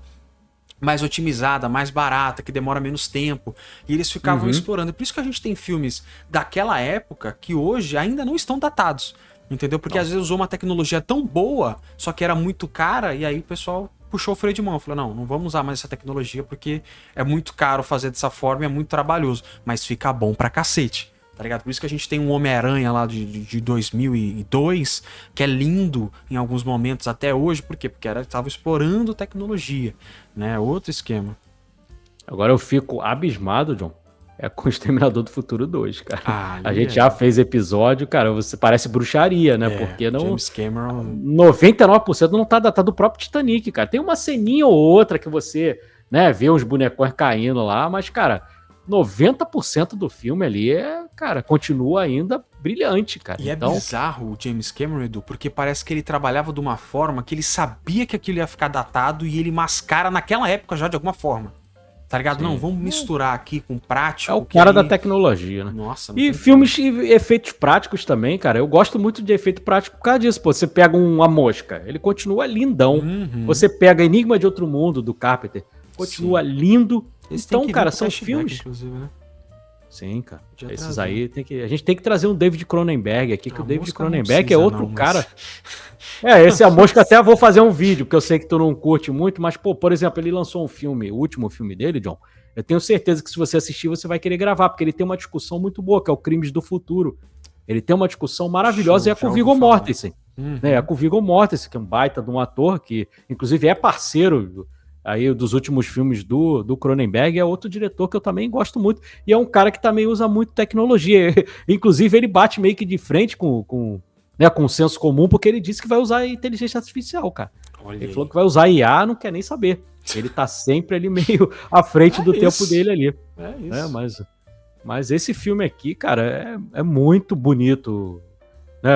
mais otimizada, mais barata, que demora menos tempo. E eles ficavam explorando. É por isso que a gente tem filmes daquela época que hoje ainda não estão datados. Entendeu? Porque às vezes usou uma tecnologia tão boa, só que era muito cara, e aí o pessoal puxou o freio de mão. Falou, não vamos usar mais essa tecnologia porque é muito caro fazer dessa forma e é muito trabalhoso. Mas fica bom pra cacete. Tá ligado? Por isso que a gente tem um Homem-Aranha lá de 2002, que é lindo em alguns momentos até hoje. Por quê? Porque estava explorando tecnologia, né? Outro esquema. Agora eu fico abismado, John. É com o Exterminador do Futuro 2, cara. A gente é. já fez episódio, cara, você parece bruxaria, né? Porque não. James Cameron. 99% não tá datado do próprio Titanic, cara. Tem uma ceninha ou outra que você, né, vê uns bonecões caindo lá, mas, cara, 90% do filme ali cara, continua ainda brilhante, cara. E então, é bizarro o James Cameron, Edu, porque parece que ele trabalhava de uma forma que ele sabia que aquilo ia ficar datado e ele mascara naquela época já de alguma forma. Tá ligado? Sim. Não, vamos misturar aqui com prático. É o cara da tecnologia, né? Nossa, e filmes e efeitos práticos também, cara. Eu gosto muito de efeito prático por causa disso. Pô, você pega uma mosca, ele continua lindão. Você pega Enigma de Outro Mundo, do Carpenter, continua lindo. Então, cara, são filmes... inclusive, né? Sim, cara. Podia Esses trazer. aí a gente tem que trazer um David Cronenberg aqui, que o David Cronenberg é outro cara. Esse A Mosca até vou fazer um vídeo, porque eu sei que tu não curte muito, mas, pô, por exemplo, ele lançou um filme, o último filme dele, John. Eu tenho certeza que se você assistir, você vai querer gravar, porque ele tem uma discussão muito boa, que é o Crimes do Futuro. Ele tem uma discussão maravilhosa, e é com o Viggo Mortensen. Né? É com o Viggo Mortensen, que é um baita de um ator, que inclusive é parceiro aí dos últimos filmes do Cronenberg, é outro diretor que eu também gosto muito, e é um cara que também usa muito tecnologia. Inclusive, ele bate meio que de frente com o senso comum, porque ele disse que vai usar inteligência artificial, cara. Ele falou que vai usar IA, não quer nem saber. Ele tá sempre ali meio à frente do tempo dele ali. É isso. Mas esse filme aqui, cara, é muito bonito. Né?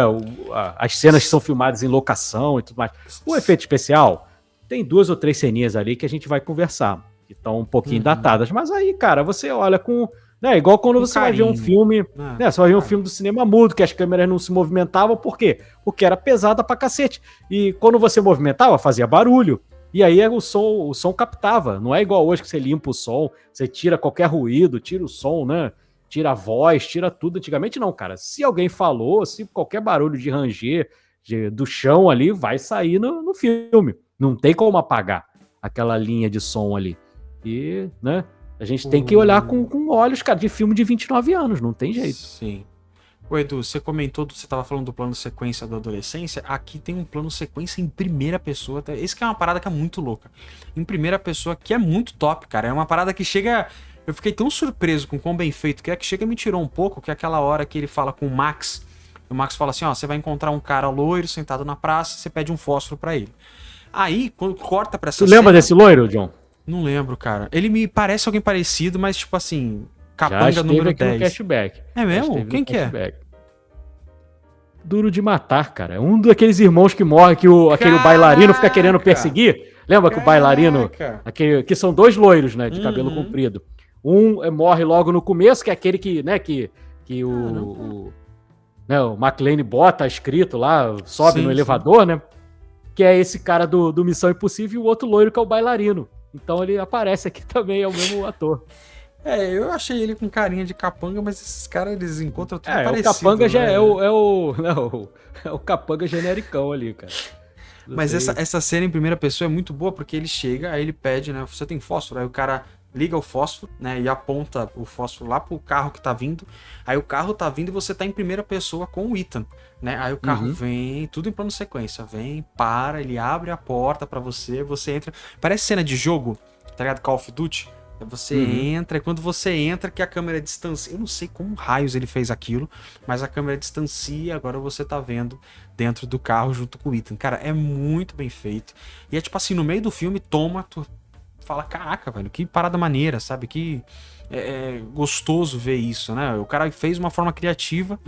As cenas que são filmadas em locação e tudo mais. O efeito especial, tem 2 ou 3 ceninhas ali que a gente vai conversar, que estão um pouquinho datadas. Mas aí, cara, você olha com... Né, igual quando você vai ver um filme... Né, você vai ver um filme do cinema mudo, que as câmeras não se movimentavam. Por quê? Porque era pesada pra cacete. E quando você movimentava, fazia barulho. E aí o som captava. Não é igual hoje que você limpa o som, você tira qualquer ruído, tira o som, né? Tira a voz, tira tudo. Antigamente não, cara. Se alguém falou, se qualquer barulho de ranger do chão ali, vai sair no filme. Não tem como apagar aquela linha de som ali. E, né, a gente tem que olhar com olhos, cara, de filme de 29 anos, não tem jeito. Sim. Ô Edu, você comentou, você tava falando do plano sequência da adolescência, aqui tem um plano sequência em primeira pessoa, esse que é uma parada que é muito louca. Em primeira pessoa, que é muito top, cara, é uma parada que chega... Eu fiquei tão surpreso com o quão bem feito que chega e me tirou um pouco, que é aquela hora que ele fala com o Max fala assim, ó, você vai encontrar um cara loiro sentado na praça, você pede um fósforo pra ele. Aí, quando corta pra essa Tu lembra desse loiro, John? Não lembro, cara. Ele me parece alguém parecido, mas tipo assim, Já capanga esteve número aqui no 10. Cashback. É Já mesmo? esteve no Quem que é? Cashback. Duro de Matar, cara. É um daqueles irmãos que morre, que aquele bailarino fica querendo perseguir. Lembra que o bailarino... que são dois loiros, né? De cabelo comprido. Um morre logo no começo, que é aquele que, né? Que o McClane bota escrito lá, sobe no elevador, né? Que é esse cara do Missão Impossível e o outro loiro que é o bailarino. Então ele aparece aqui também, é o mesmo ator. Eu achei ele com carinha de capanga, mas esses caras, eles encontram tudo parecido. O capanga né? já é o capanga genericão ali, cara. Mas essa cena em primeira pessoa é muito boa, porque ele chega, aí ele pede, né? Você tem fósforo? Aí o cara liga o fósforo, né? E aponta o fósforo lá pro carro que tá vindo. Aí o carro tá vindo e você tá em primeira pessoa com o Ethan, né? Aí o carro vem, tudo em plano sequência. Vem, para, ele abre a porta pra você, você entra. Parece cena de jogo, tá ligado? Call of Duty. Você entra, e quando você entra, que a câmera distancia. Eu não sei como raios ele fez aquilo, mas a câmera distancia, agora você tá vendo dentro do carro junto com o Ethan. Cara, é muito bem feito. E é tipo assim, no meio do filme, tu fala, caraca, velho, que parada maneira, sabe? Que é gostoso ver isso, né? O cara fez uma forma criativa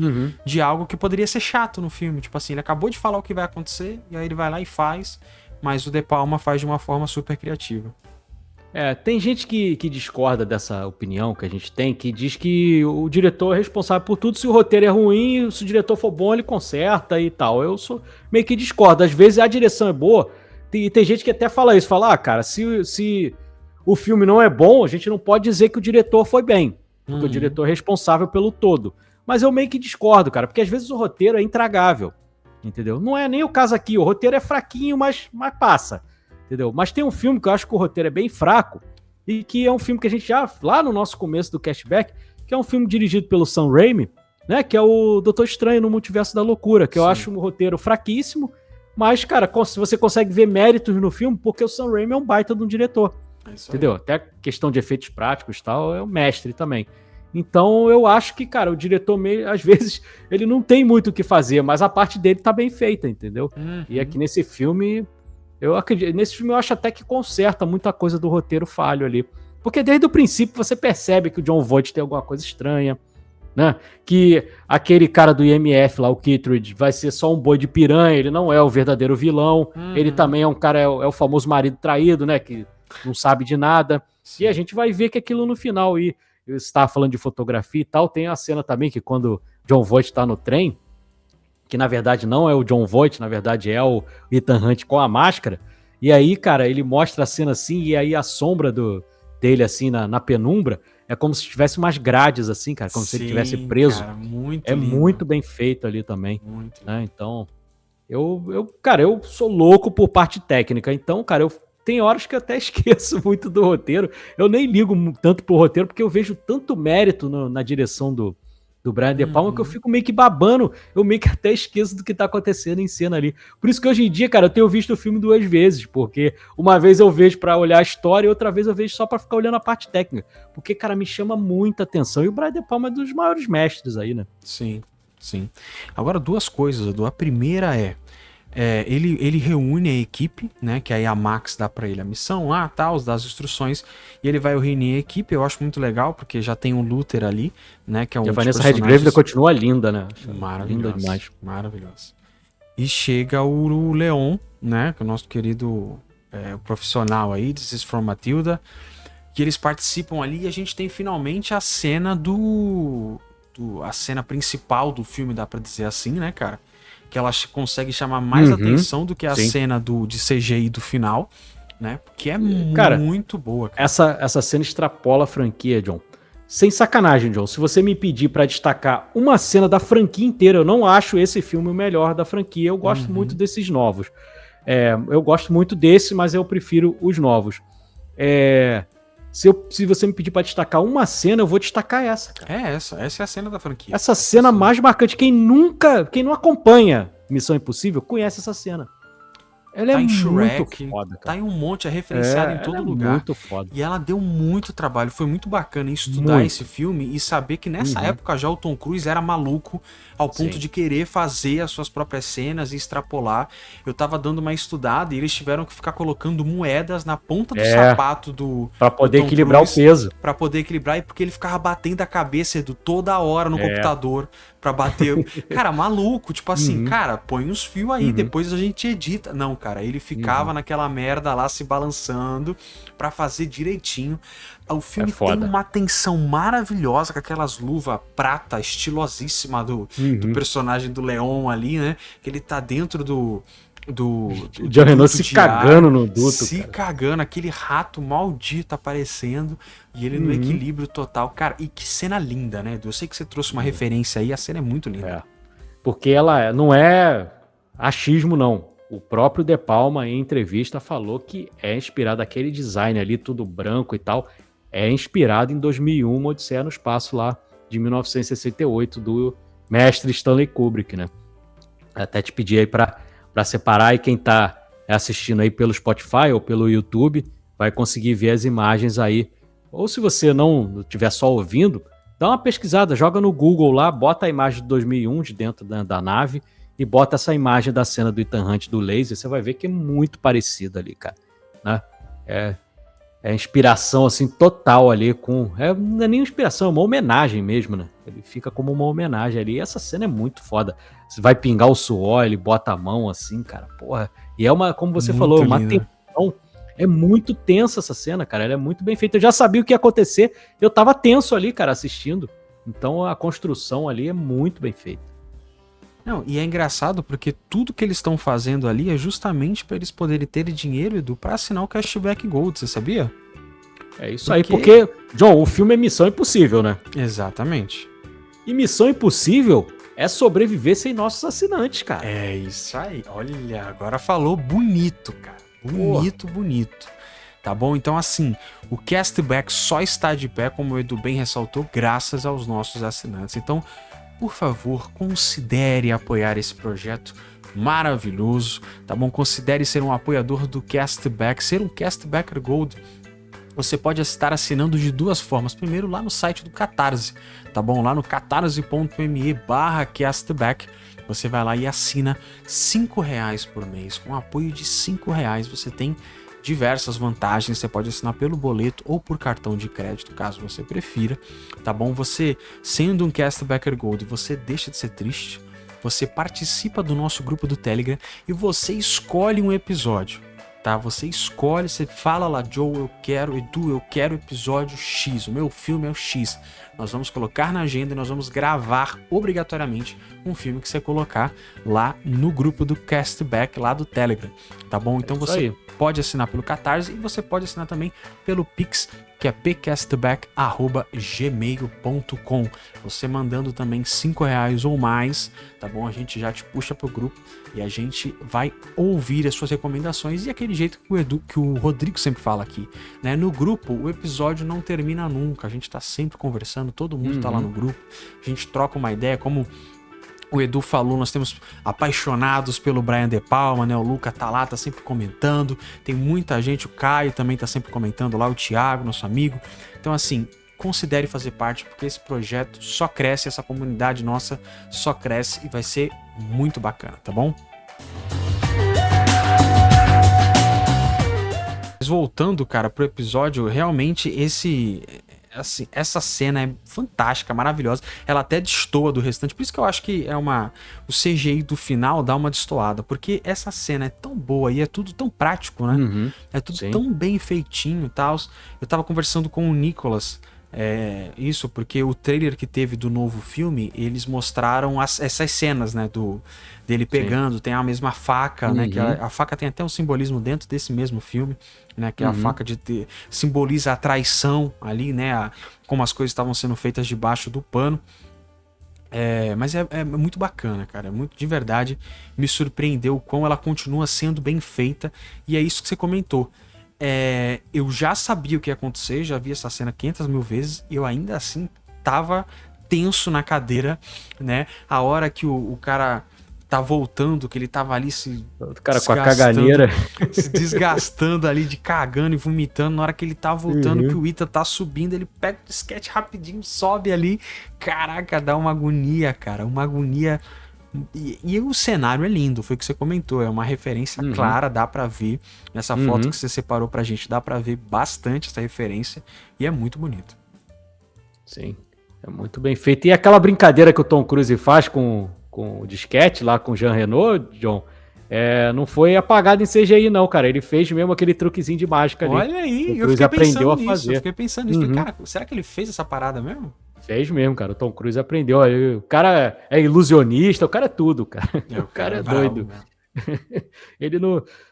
de algo que poderia ser chato no filme. Tipo assim, ele acabou de falar o que vai acontecer, e aí ele vai lá e faz, mas o De Palma faz de uma forma super criativa. Tem gente que discorda dessa opinião que a gente tem, que diz que o diretor é responsável por tudo, se o roteiro é ruim, se o diretor for bom, ele conserta e tal. Eu sou meio que discordo. Às vezes a direção é boa, e tem gente que até fala isso, fala, cara, se o filme não é bom, a gente não pode dizer que o diretor foi bem, porque o diretor é responsável pelo todo. Mas eu meio que discordo, cara, porque às vezes o roteiro é intragável, entendeu? Não é nem o caso aqui, o roteiro é fraquinho, mas passa. Entendeu? Mas tem um filme que eu acho que o roteiro é bem fraco e que é um filme que a gente já, lá no nosso começo do Cashback, que é um filme dirigido pelo Sam Raimi, né? Que é o Doutor Estranho no Multiverso da Loucura, que eu acho um roteiro fraquíssimo, mas, cara, você consegue ver méritos no filme porque o Sam Raimi é um baita de um diretor. Entendeu? Até questão de efeitos práticos e tal, é o mestre também. Então eu acho que, cara, o diretor, às vezes, ele não tem muito o que fazer, mas a parte dele tá bem feita, entendeu? E aqui nesse filme... Eu acredito, nesse filme eu acho até que conserta muita coisa do roteiro falho ali. Porque desde o princípio você percebe que o Jon Voight tem alguma coisa estranha, né? Que aquele cara do IMF lá, o Kittredge, vai ser só um boi de piranha, ele não é o verdadeiro vilão. Ele também é um cara, é o famoso marido traído, né? Que não sabe de nada. Sim. E a gente vai ver que aquilo no final, e eu estava falando de fotografia e tal, tem a cena também que quando Jon Voight tá no trem, que na verdade não é o Jon Voight, na verdade é o Ethan Hunt com a máscara, e aí, cara, ele mostra a cena assim, e aí a sombra dele assim na penumbra, é como se tivesse umas grades assim, cara, como se ele estivesse preso. Cara, muito bem feito ali também, né? Então, cara, eu sou louco por parte técnica, então, cara, tem horas que eu até esqueço muito do roteiro, eu nem ligo tanto pro roteiro, porque eu vejo tanto mérito na direção do Brian De Palma, que eu fico meio que babando, eu meio que até esqueço do que tá acontecendo em cena ali. Por isso que hoje em dia, cara, eu tenho visto o filme 2 vezes, porque uma vez eu vejo pra olhar a história e outra vez eu vejo só pra ficar olhando a parte técnica. Porque, cara, me chama muita atenção. E o Brian De Palma é dos maiores mestres aí, né? Sim. Agora, duas coisas, Edu. A primeira ele reúne a equipe, né? Que aí a Max dá pra ele a missão lá, tal, dá as instruções, e ele vai reunir a equipe. Eu acho muito legal, porque já tem o Luther ali, né? Que é um e a Vanessa Redgrave continua linda, né? Maravilhosa. Linda demais. Maravilhosa. E chega o Leon, né? Que é o nosso querido profissional aí, This is from Matilda, que eles participam ali, e a gente tem finalmente a cena a cena principal do filme, dá pra dizer assim, né, cara? Que ela consegue chamar mais atenção do que a cena de CGI do final, né? Que é muito boa, cara. Essa cena extrapola a franquia, John. Sem sacanagem, John. Se você me pedir pra destacar uma cena da franquia inteira, eu não acho esse filme o melhor da franquia. Eu gosto muito desses novos. Eu gosto muito desse, mas eu prefiro os novos. Se você me pedir pra destacar uma cena, eu vou destacar essa, cara. Essa é a cena da franquia. Essa cena mais marcante. Quem não acompanha Missão Impossível, conhece essa cena. Ela tá é em muito Shrek, foda, tá cara. em um monte, é referenciada em Ela todo é lugar. muito foda. E ela deu muito trabalho, foi muito bacana estudar Muito. esse filme e saber que nessa Uhum. época já o Tom Cruise era maluco ao ponto Sim. de querer fazer as suas próprias cenas e extrapolar. Eu tava dando uma estudada e eles tiveram que ficar colocando moedas na ponta do sapato do Pra poder Tom equilibrar Cruise, o peso. pra poder equilibrar, e porque ele ficava batendo a cabeça toda hora no É. computador pra bater. Cara, maluco, tipo assim, Uhum. cara, põe uns fios aí, Uhum. depois a gente edita. Não, cara, ele ficava naquela merda lá se balançando pra fazer direitinho. O filme É foda. tem uma tensão maravilhosa com aquelas luvas prata estilosíssima do personagem do Leon ali, né? Que ele tá dentro do Jean Reno se de cagando ar, no duto, se cara. cagando, aquele rato maldito aparecendo e ele no equilíbrio total. Cara, e que cena linda, né, Edu? Eu sei que você trouxe uma referência aí, a cena é muito linda. É. Porque ela não é achismo, não. O próprio De Palma, em entrevista, falou que é inspirado, aquele design ali, tudo branco e tal, é inspirado em 2001, uma Odisseia no Espaço lá, de 1968, do mestre Stanley Kubrick, né? Até te pedir aí pra separar, e quem tá assistindo aí pelo Spotify ou pelo YouTube vai conseguir ver as imagens aí. Ou se você não estiver só ouvindo, dá uma pesquisada, joga no Google lá, bota a imagem de 2001 de dentro da nave e bota essa imagem da cena do Ethan Hunt do laser, você vai ver que é muito parecido ali, cara. Né? É inspiração, assim, total ali com... não é nem inspiração, é uma homenagem mesmo, né? Ele fica como uma homenagem ali. E essa cena é muito foda. Você vai pingar o suor, ele bota a mão assim, cara, porra. E é uma, como você Muito falou, uma linda. tensão. É muito tensa essa cena, cara. Ela é muito bem feita. Eu já sabia o que ia acontecer. Eu tava tenso ali, cara, assistindo. Então a construção ali é muito bem feita. Não, e é engraçado porque tudo que eles estão fazendo ali é justamente para eles poderem ter dinheiro, Edu, pra assinar o Cashback Gold, você sabia? É isso aí, porque, John, o filme é Missão Impossível, né? Exatamente. E Missão Impossível é sobreviver sem nossos assinantes, cara. É isso aí. Olha, agora falou bonito, cara. Bonito, bonito. Tá bom? Então, assim, o Castback só está de pé, como o Edu bem ressaltou, graças aos nossos assinantes. Então, por favor, considere apoiar esse projeto maravilhoso, tá bom? Considere ser um apoiador do Castback, ser um Castbacker Gold. Você pode estar assinando de duas formas. Primeiro, lá no site do Catarse, tá bom? Lá no catarse.me/castback. Você vai lá e assina R$5 por mês. Com apoio de R$5 você tem diversas vantagens. Você pode assinar pelo boleto ou por cartão de crédito, caso você prefira, tá bom? Você, sendo um Castbacker Gold, você deixa de ser triste, você participa do nosso grupo do Telegram e você escolhe um episódio, tá? Você escolhe, você fala lá, Joe, eu quero, Edu, eu quero episódio X, o meu filme é o X. Nós vamos colocar na agenda e nós vamos gravar obrigatoriamente um filme que você colocar lá no grupo do Castback, lá do Telegram, tá bom? Então você pode assinar pelo Catarse e você pode assinar também pelo Pix, que é pcastback@gmail.com. Você mandando também R$5 ou mais, tá bom? A gente já te puxa pro grupo e a gente vai ouvir as suas recomendações e aquele jeito que o Rodrigo sempre fala aqui, né? No grupo, o episódio não termina nunca, a gente tá sempre conversando, todo mundo tá lá no grupo, a gente troca uma ideia, como o Edu falou, nós temos apaixonados pelo Brian De Palma, né? O Luca tá lá, tá sempre comentando. Tem muita gente, o Caio também tá sempre comentando lá, o Thiago, nosso amigo. Então, assim, considere fazer parte, porque esse projeto só cresce, essa comunidade nossa só cresce e vai ser muito bacana, tá bom? Mas voltando, cara, pro episódio, realmente assim, essa cena é fantástica, maravilhosa. Ela até destoa do restante. Por isso que eu acho que o CGI do final dá uma destoada. Porque essa cena é tão boa e é tudo tão prático, né? É tudo tão bem feitinho e tal. Eu tava conversando com o Nicolas. Isso, porque o trailer que teve do novo filme, eles mostraram essas cenas, né? Dele pegando, tem a mesma faca, né? Que a faca tem até um simbolismo dentro desse mesmo filme, né? Que é a faca simboliza a traição ali, né? Como as coisas estavam sendo feitas debaixo do pano. Mas é muito bacana, cara. Muito, de verdade, me surpreendeu o quão ela continua sendo bem feita. E é isso que você comentou. Eu já sabia o que ia acontecer, já vi essa cena 500 mil vezes e eu ainda assim tava tenso na cadeira, né? A hora que o cara tá voltando, que ele tava ali se O cara com a desgastando, caganeira. se desgastando ali, de cagando e vomitando. Na hora que ele tá voltando, que Uhum. o Ethan tá subindo, ele pega o disquete rapidinho, sobe ali. Caraca, dá uma agonia, cara. Uma agonia. E o cenário é lindo, foi o que você comentou. É uma referência Uhum. clara, dá pra ver. Nessa Uhum. foto que você separou pra gente, dá pra ver bastante essa referência. E é muito bonito. Sim, é muito bem feito. E aquela brincadeira que o Tom Cruise faz com o disquete lá com o Jean Reno, John, não foi apagado em CGI não, cara. Ele fez mesmo aquele truquezinho de mágica ali. Olha aí, O eu Cruise fiquei aprendeu pensando a nisso. fazer. Eu fiquei pensando nisso. Falei, Uhum. cara, será que ele fez essa parada mesmo? Fez mesmo, cara. O Tom Cruise aprendeu. O cara é ilusionista, o cara é tudo, cara. É, O cara é brabo doido. mesmo. Ele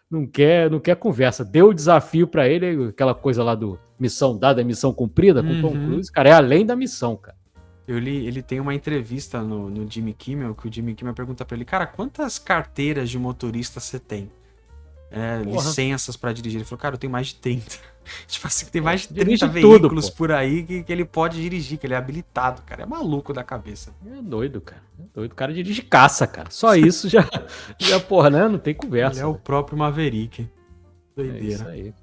não quer conversa. Deu o desafio pra ele, aquela coisa lá do missão dada, missão cumprida, com o Tom Uhum. Cruise, cara, é além da missão, cara. Ele tem uma entrevista no Jimmy Kimmel, que o Jimmy Kimmel pergunta pra ele, cara, quantas carteiras de motorista você tem? Licenças pra dirigir. Ele falou, cara, eu tenho mais de 30. Tipo assim, tem mais de 30 dirige veículos tudo, pô. por aí que ele pode dirigir, que ele é habilitado, cara. É maluco da cabeça. É doido, cara. É doido. O cara dirige caça, cara. Só isso já porra, né? Não tem conversa. Ele é o né? próprio Maverick. É isso Doideira. aí.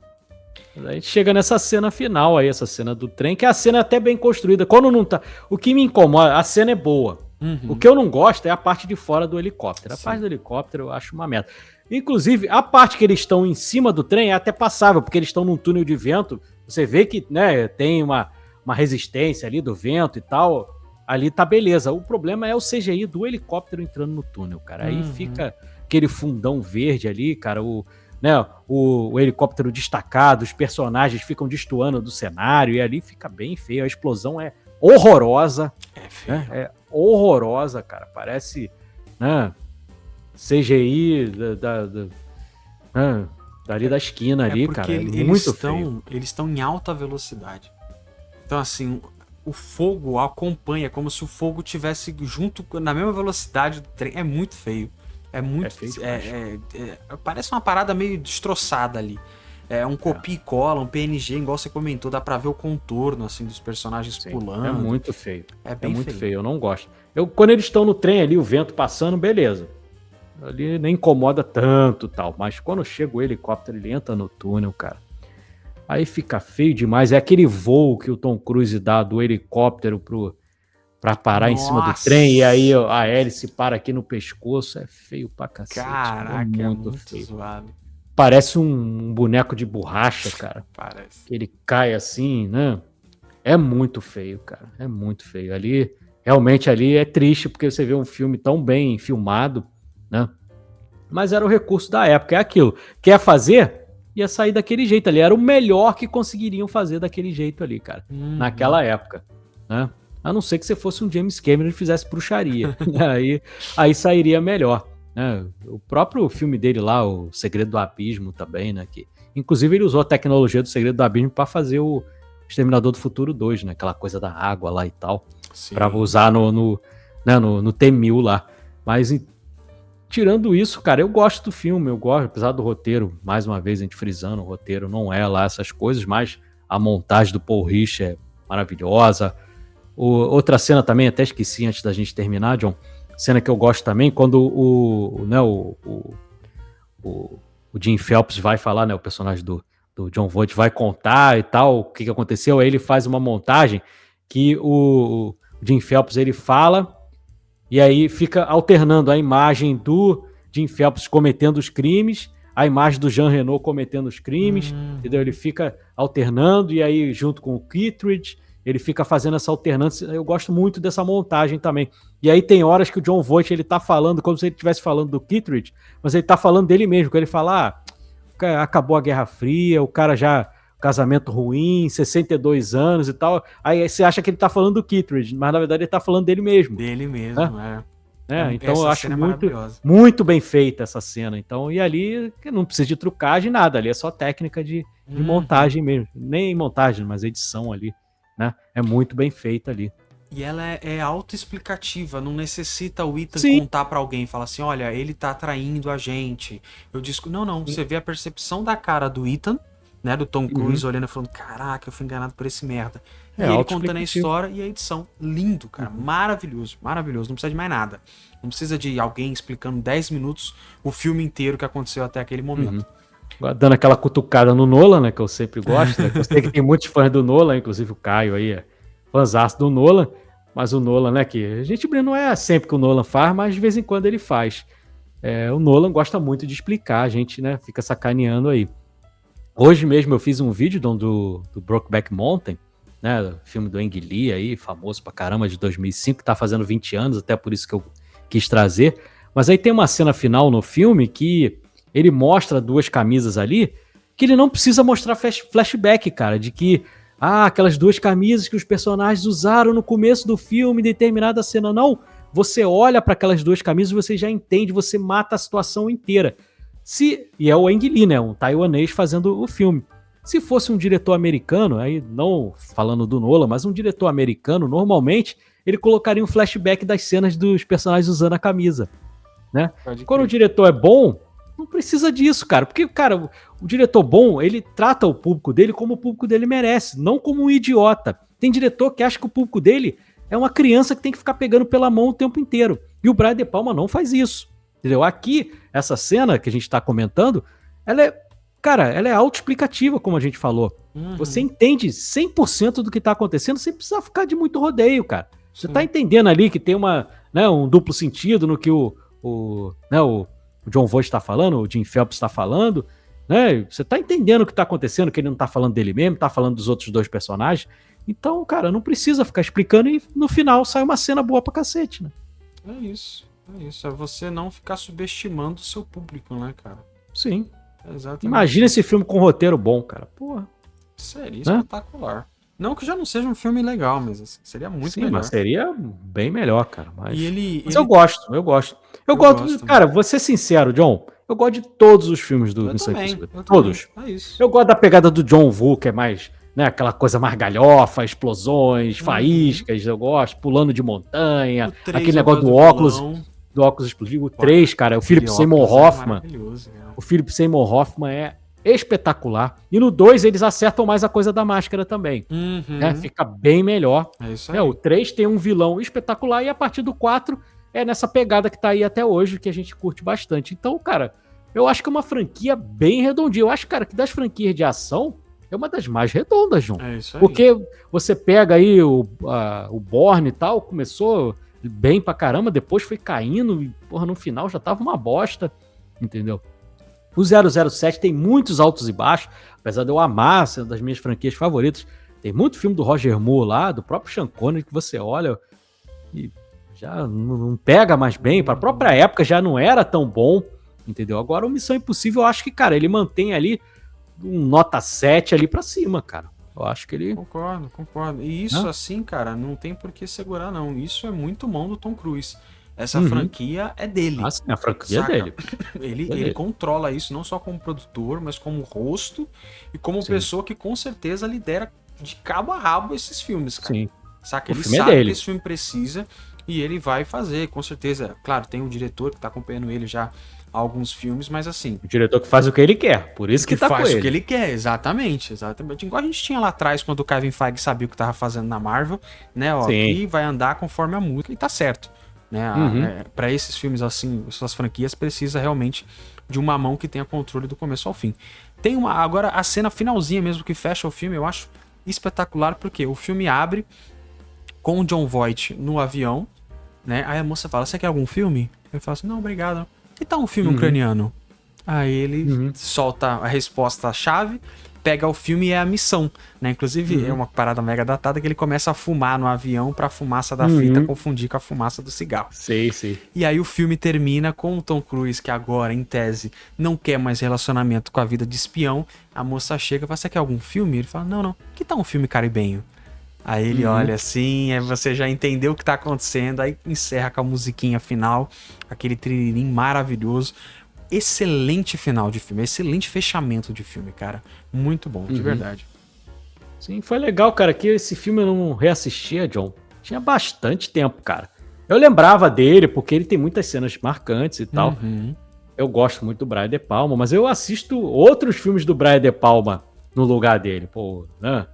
Mas aí a gente chega nessa cena final aí, essa cena do trem, que é a cena até bem construída. Quando não tá. O que me incomoda, a cena é boa. Uhum. O que eu não gosto é a parte de fora do helicóptero. A Sim. parte do helicóptero eu acho uma merda. Inclusive, a parte que eles estão em cima do trem é até passável, porque eles estão num túnel de vento. Você vê que, né, tem uma resistência ali do vento e tal. Ali tá beleza. O problema é o CGI do helicóptero entrando no túnel, cara. Aí fica aquele fundão verde ali, cara. O helicóptero destacado, os personagens ficam destoando do cenário e ali fica bem feio. A explosão é horrorosa. É feio. Né? É horrorosa, cara. Parece, né, CGI dali da esquina ali, porque cara. É eles muito feio. estão em alta velocidade. Então, assim, o fogo acompanha, como se o fogo tivesse junto na mesma velocidade do trem. É muito feio. É muito. É feio demais. Parece uma parada meio destroçada ali. É um copia e cola, um PNG, igual você comentou, dá pra ver o contorno assim dos personagens Sim, pulando. é muito feio. É bem muito feio. feio, eu não gosto. Quando eles estão no trem ali, o vento passando, beleza. Ali nem incomoda tanto tal. Mas quando chega o helicóptero, ele entra no túnel, cara. Aí fica feio demais. É aquele voo que o Tom Cruise dá do helicóptero pra parar em cima do Nossa. trem. E aí a hélice para aqui no pescoço. É feio pra cacete. Caraca, é muito feio. zoado. Parece um boneco de borracha, cara. Parece. Que ele cai assim, né? É muito feio, cara. É muito feio. Ali, realmente ali é triste, porque você vê um filme tão bem filmado, né? Mas era o recurso da época, é aquilo. Quer fazer? Ia sair daquele jeito ali. Era o melhor que conseguiriam fazer daquele jeito ali, cara. Naquela época, né? A não ser que você fosse um James Cameron e fizesse bruxaria. aí sairia melhor. Né? O próprio filme dele lá, O Segredo do Abismo também, né? Que, inclusive ele usou a tecnologia do Segredo do Abismo para fazer o Exterminador do Futuro 2, né? Aquela coisa da água lá e tal. Sim. Pra usar no T-1000 lá. Mas tirando isso, cara, eu gosto do filme, eu gosto, apesar do roteiro, mais uma vez a gente frisando, o roteiro não é lá essas coisas, mas a montagem do Paul Rich é maravilhosa. Outra cena também, até esqueci antes da gente terminar, John, cena que eu gosto também, quando o Jim Phelps vai falar, né, o personagem do John Voight vai contar e tal, o que aconteceu, aí ele faz uma montagem que o Jim Phelps, ele fala, e aí fica alternando a imagem do Jim Phelps cometendo os crimes, a imagem do Jean Reno cometendo os crimes, entendeu? Ele fica alternando, e aí junto com o Kittredge, ele fica fazendo essa alternância. Eu gosto muito dessa montagem também. E aí tem horas que o John Voight, ele tá falando como se ele estivesse falando do Kittredge, mas ele tá falando dele mesmo, que ele fala, acabou a Guerra Fria, o cara já, casamento ruim, 62 anos e tal, aí você acha que ele tá falando do Kittredge, mas na verdade ele tá falando dele mesmo. Dele mesmo, Então essa eu acho cena é muito, maravilhosa. muito bem feita essa cena. Então, e ali não precisa de trucagem, nada, ali é só técnica de montagem mesmo, nem montagem, mas edição ali, né? É muito bem feita ali. E ela é autoexplicativa, não necessita o Ethan Sim. contar pra alguém, falar assim, olha, ele tá traindo a gente. Não, você vê a percepção da cara do Ethan né, do Tom Cruise olhando e falando, caraca, eu fui enganado por esse merda. E É, ele contando a autoexplicativo. história e a edição. Lindo, cara. Maravilhoso, maravilhoso. Não precisa de mais nada. Não precisa de alguém explicando 10 minutos o filme inteiro que aconteceu até aquele momento. Agora, dando aquela cutucada no Nolan, né, que eu sempre gosto, né, que eu sei que tem muitos fãs do Nolan, inclusive o Caio aí é fãzaço do Nolan, mas o Nolan, né, que a gente não é sempre que o Nolan faz, mas de vez em quando ele faz. O Nolan gosta muito de explicar, a gente, né, fica sacaneando aí. Hoje mesmo eu fiz um vídeo do Brokeback Mountain, né, filme do Ang Lee aí, famoso pra caramba, de 2005, que tá fazendo 20 anos, até por isso que eu quis trazer. Mas aí tem uma cena final no filme que ele mostra 2 camisas ali, que ele não precisa mostrar flashback, cara, de que, aquelas 2 camisas que os personagens usaram no começo do filme, em determinada cena. Não, você olha para aquelas 2 camisas, você já entende, você mata a situação inteira. E é o Ang Lee, né, um taiwanês fazendo o filme. Se fosse um diretor americano, aí não falando do Nolan, mas um diretor americano, normalmente, ele colocaria um flashback das cenas dos personagens usando a camisa, né? Quando o diretor é bom, não precisa disso, cara. Porque, cara, o diretor bom, ele trata o público dele como o público dele merece, não como um idiota. Tem diretor que acha que o público dele é uma criança que tem que ficar pegando pela mão o tempo inteiro. E o Brian De Palma não faz isso, entendeu? Aqui, essa cena que a gente tá comentando, ela é autoexplicativa, como a gente falou. Você entende 100% do que tá acontecendo sem precisar ficar de muito rodeio, cara. Você tá entendendo ali que tem um duplo sentido no que o Jon Voight está falando, o Jim Phelps está falando, né? Você tá entendendo o que tá acontecendo, que ele não tá falando dele mesmo, tá falando dos outros 2 personagens. Então, cara, não precisa ficar explicando e no final sai uma cena boa pra cacete, né? É isso. É você não ficar subestimando o seu público, né, cara? Sim. Exatamente. Imagina esse filme com roteiro bom, cara. Porra. Seria espetacular. Não que já não seja um filme legal, mas assim, seria muito melhor. Mas seria bem melhor, cara. Mas eu gosto. Cara, vou ser sincero, John. Eu gosto de todos os filmes do Missão Impossível. Todos. É isso. Eu gosto da pegada do John Woo, que é mais, né, aquela coisa mais galhofa, explosões, faíscas, eu gosto, pulando de montanha, aquele negócio do óculos explosivo. O 3, cara, o Philip Seymour Hoffman. O Philip Seymour Hoffman é espetacular. E no 2 eles acertam mais a coisa da máscara também. Né? Fica bem melhor. É isso aí. O 3 tem um vilão espetacular e a partir do 4 é nessa pegada que tá aí até hoje, que a gente curte bastante. Então, cara, eu acho que é uma franquia bem redondinha. Eu acho, cara, que das franquias de ação é uma das mais redondas, João. É isso aí. Porque você pega aí o Bourne e tal, começou bem pra caramba, depois foi caindo e, porra, no final já tava uma bosta, entendeu? O 007 tem muitos altos e baixos, apesar de eu amar, ser uma das minhas franquias favoritas. Tem muito filme do Roger Moore lá, do próprio Sean Connery, que você olha e já não pega mais bem. Para a própria época já não era tão bom, entendeu? Agora o Missão Impossível, eu acho que, cara, ele mantém ali um nota 7 ali pra cima, cara. Eu acho que ele... Concordo. E isso, assim, cara, não tem por que segurar, não. Isso é muito mão do Tom Cruise. Essa franquia é dele. Ah, sim, a franquia é dele. Ele controla isso não só como produtor, mas como rosto e como pessoa que com certeza lidera de cabo a rabo esses filmes, cara. Sim. Saca? O Ele filme é sabe dele. que esse filme precisa e ele vai fazer, com certeza. Claro, tem um diretor que tá acompanhando ele já há alguns filmes, mas assim... O diretor que faz o que ele quer, por isso que tá com ele. Faz o que ele quer, exatamente. Igual a gente tinha lá atrás, quando o Kevin Feige sabia o que tava fazendo na Marvel, né? Ó, que vai andar conforme a música e tá certo. Né? Para esses filmes assim, essas franquias, precisa realmente de uma mão que tenha controle do começo ao fim. Tem agora a cena finalzinha mesmo que fecha o filme, eu acho espetacular, porque o filme abre com o Jon Voight no avião, né? Aí a moça fala: "Você quer algum filme?" Ele fala assim: "Não, obrigado." "Que tal um filme ucraniano?" Aí ele solta a resposta-chave, pega o filme e é a missão, né? Inclusive, é uma parada mega datada que ele começa a fumar no avião pra fumaça da fita confundir com a fumaça do cigarro. Sim. E aí o filme termina com o Tom Cruise, que agora, em tese, não quer mais relacionamento com a vida de espião. A moça chega e fala: "Você quer algum filme?" Ele fala: Não. Que tal um filme caribenho?" Aí ele olha assim, aí você já entendeu o que tá acontecendo, aí encerra com a musiquinha final, aquele triririm maravilhoso. Excelente final de filme, excelente fechamento de filme, cara. Muito bom, de verdade. Sim, foi legal, cara, que esse filme eu não reassistia, John. Tinha bastante tempo, cara. Eu lembrava dele, porque ele tem muitas cenas marcantes e tal. Eu gosto muito do Brian De Palma, mas eu assisto outros filmes do Brian De Palma no lugar dele. Pô, né?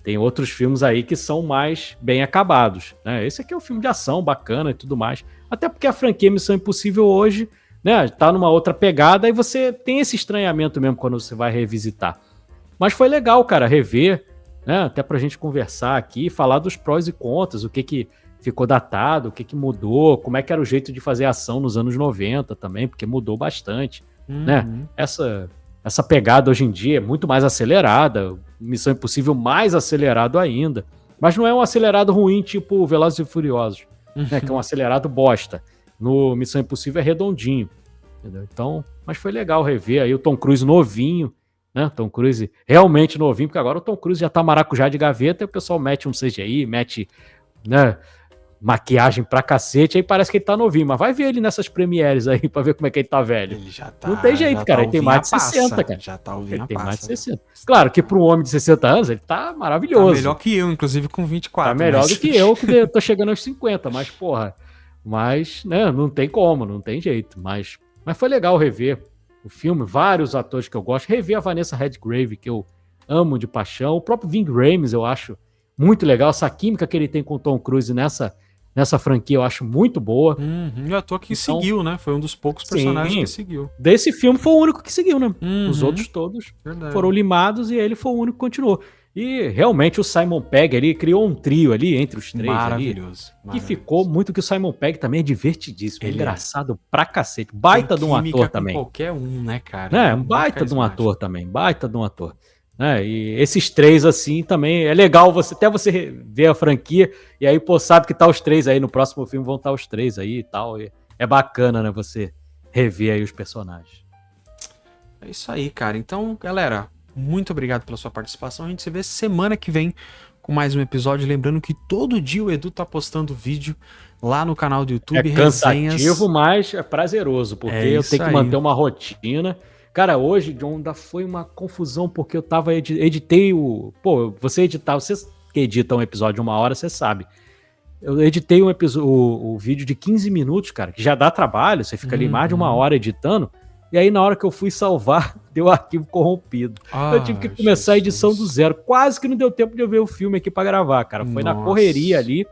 Tem outros filmes aí que são mais bem acabados, né? Esse aqui é um filme de ação bacana e tudo mais. Até porque a franquia Missão Impossível hoje, né, tá numa outra pegada e você tem esse estranhamento mesmo quando você vai revisitar. Mas foi legal, cara, rever, né? Até pra gente conversar aqui, falar dos prós e contras, o que ficou datado, o que mudou, como é que era o jeito de fazer ação nos anos 90 também, porque mudou bastante, né? Essa pegada hoje em dia é muito mais acelerada, Missão Impossível mais acelerado ainda, mas não é um acelerado ruim tipo Velozes e Furiosos, né? Que é um acelerado bosta. No Missão Impossível é redondinho, entendeu? Então, mas foi legal rever aí o Tom Cruise novinho, né? Tom Cruise realmente novinho, porque agora o Tom Cruise já tá maracujá de gaveta e o pessoal mete um CGI, mete, né, maquiagem pra cacete, aí parece que ele tá novinho, mas vai ver ele nessas premieres aí pra ver como é que ele tá velho. Ele já tá. Não tem jeito, cara, ele tem mais de 60, cara. Já tá ouvindo Ele a tem passa. mais de 60. Claro que pra um homem de 60 anos, ele tá Tá maravilhoso. melhor que eu, inclusive com 24. Tá melhor mas... do que eu, que tô chegando aos 50, mas porra, né, não tem como, não tem jeito, mas foi legal rever o filme, vários atores que eu gosto, rever a Vanessa Redgrave, que eu amo de paixão, o próprio Ving Rhames eu acho muito legal, essa química que ele tem com o Tom Cruise nessa franquia eu acho muito boa. E o ator que Então, seguiu, né? Foi um dos poucos personagens que seguiu. Desse filme foi o único que seguiu, né? Os outros todos foram limados e ele foi o único que continuou. E realmente o Simon Pegg ali criou um trio ali entre os três. Maravilhoso. E ficou muito que o Simon Pegg também é divertidíssimo. Ele engraçado pra cacete. Baita de um ator também. Qualquer um, né, cara? É, um baita de um ator também. Baita de um ator. E esses três, assim, também é legal até você ver a franquia e aí, pô, sabe que tá os três aí. No próximo filme vão estar os três aí e tal. E é bacana, né, você rever aí os personagens. É isso aí, cara. Então, galera, muito obrigado pela sua participação. A gente se vê semana que vem com mais um episódio. Lembrando que todo dia o Edu tá postando vídeo lá no canal do YouTube. É cansativo, mas é prazeroso, porque eu tenho que manter uma rotina. Cara, hoje, John, ainda foi uma confusão, porque eu tava editei o... Pô, você que edita um episódio de 1 hora, você sabe. Eu editei o vídeo de 15 minutos, cara, que já dá trabalho, você fica ali mais de 1 hora editando, e aí na hora que eu fui salvar, deu o arquivo corrompido. Eu tive que começar a edição do zero. Quase que não deu tempo de eu ver o filme aqui pra gravar, cara. Foi na correria ali,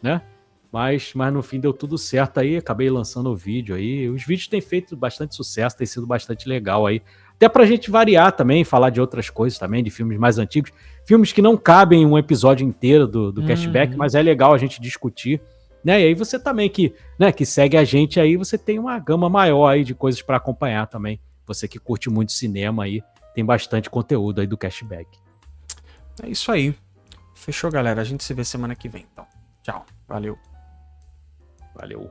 né? Mas no fim deu tudo certo aí, acabei lançando o vídeo aí. Os vídeos têm feito bastante sucesso, tem sido bastante legal aí. Até pra gente variar também, falar de outras coisas também, de filmes mais antigos. Filmes que não cabem em um episódio inteiro do Cashback, mas é legal a gente discutir, né? E aí você também que segue a gente aí, você tem uma gama maior aí de coisas pra acompanhar também. Você que curte muito cinema aí, tem bastante conteúdo aí do Cashback. É isso aí. Fechou, galera. A gente se vê semana que vem, então. Tchau. Valeu. Valeu.